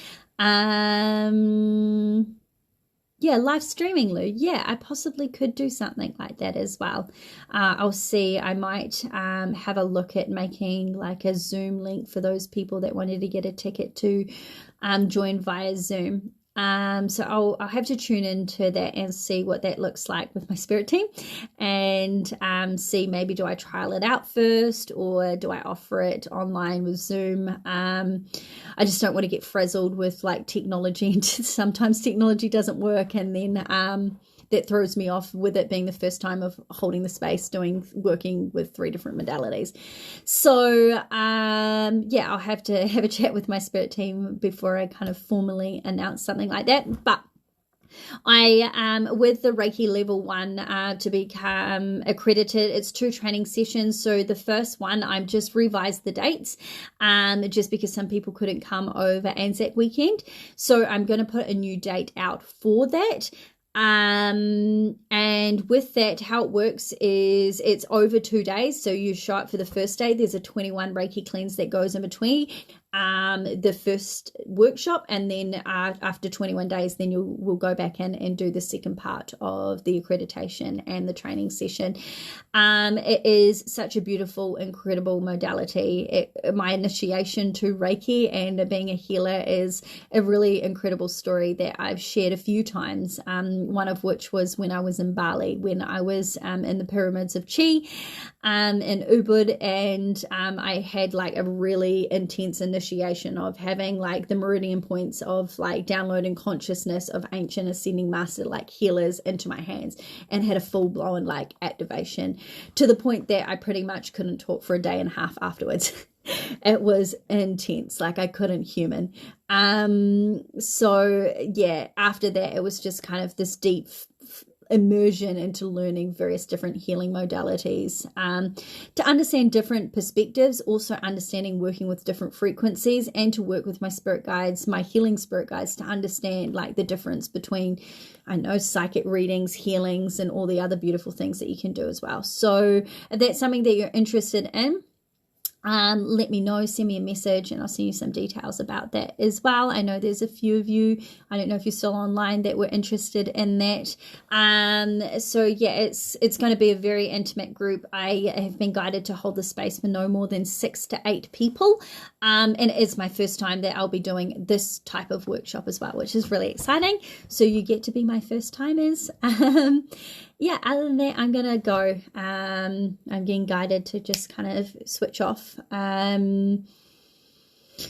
Speaker 1: Live streaming, Lou. Yeah, I possibly could do something like that as well. I'll see. I might have a look at making like a Zoom link for those people that wanted to get a ticket to join via Zoom. So I'll have to tune into that and see what that looks like with my spirit team, and see maybe do I trial it out first, or do I offer it online with Zoom. I just don't want to get frazzled with like technology, and sometimes technology doesn't work, and then that throws me off with it being the first time of holding the space, working with 3 different modalities. So I'll have to have a chat with my spirit team before I kind of formally announce something like that. But I with the Reiki level 1 to become accredited, it's 2 training sessions. So the first one, I've just revised the dates just because some people couldn't come over Anzac weekend, so I'm going to put a new date out for that. And with that, how it works is it's over 2 days. So you show up for the first day. There's a 21 Reiki cleanse that goes in between. the first workshop, and then after 21 days, then we'll go back in and do the second part of the accreditation and the training session. It is such a beautiful, incredible modality. My initiation to Reiki and being a healer is a really incredible story that I've shared a few times, one of which was when I was in Bali, when I was in the pyramids of Chi in Ubud, and I had like a really intense initiation of having like the meridian points of like downloading consciousness of ancient ascending master like healers into my hands, and had a full-blown like activation to the point that I pretty much couldn't talk for a day and a half afterwards. It was intense, like I couldn't human. So yeah, after that it was just kind of this deep immersion into learning various different healing modalities, to understand different perspectives, also understanding working with different frequencies, and to work with my spirit guides, my healing spirit guides, to understand like the difference between, I know, psychic readings, healings, and all the other beautiful things that you can do as well. So if that's something that you're interested in, let me know, send me a message, and I'll send you some details about that as well. I know there's a few of you, I don't know if you're still online, that were interested in that. So yeah, it's going to be a very intimate group. I have been guided to hold the space for no more than 6 to 8 people. And it's my first time that I'll be doing this type of workshop as well, which is really exciting. So you get to be my first timers. Yeah, other than that, I'm going to go. I'm getting guided to just kind of switch off.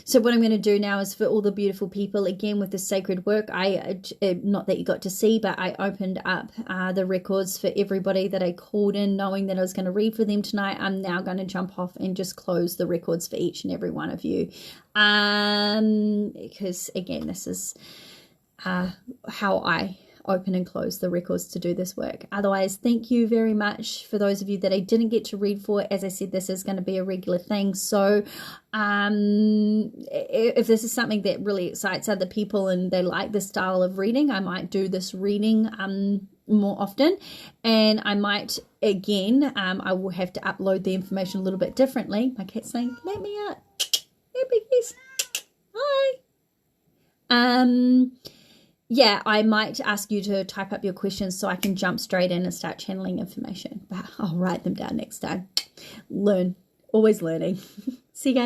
Speaker 1: So what I'm going to do now is, for all the beautiful people, again, with the sacred work, not that you got to see, but I opened up the records for everybody that I called in, knowing that I was going to read for them tonight. I'm now going to jump off and just close the records for each and every one of you. Because, again, this is how I open and close the records to do this work. Otherwise, thank you very much for those of you that I didn't get to read for. As I said, this is going to be a regular thing. So if this is something that really excites other people and they like this style of reading, I might do this reading more often. And I might, again, I will have to upload the information a little bit differently. My cat's saying, let me out. Hey, biggies. Hi. Yeah, I might ask you to type up your questions so I can jump straight in and start channeling information. But I'll write them down next time. Learn. Always learning. See you guys.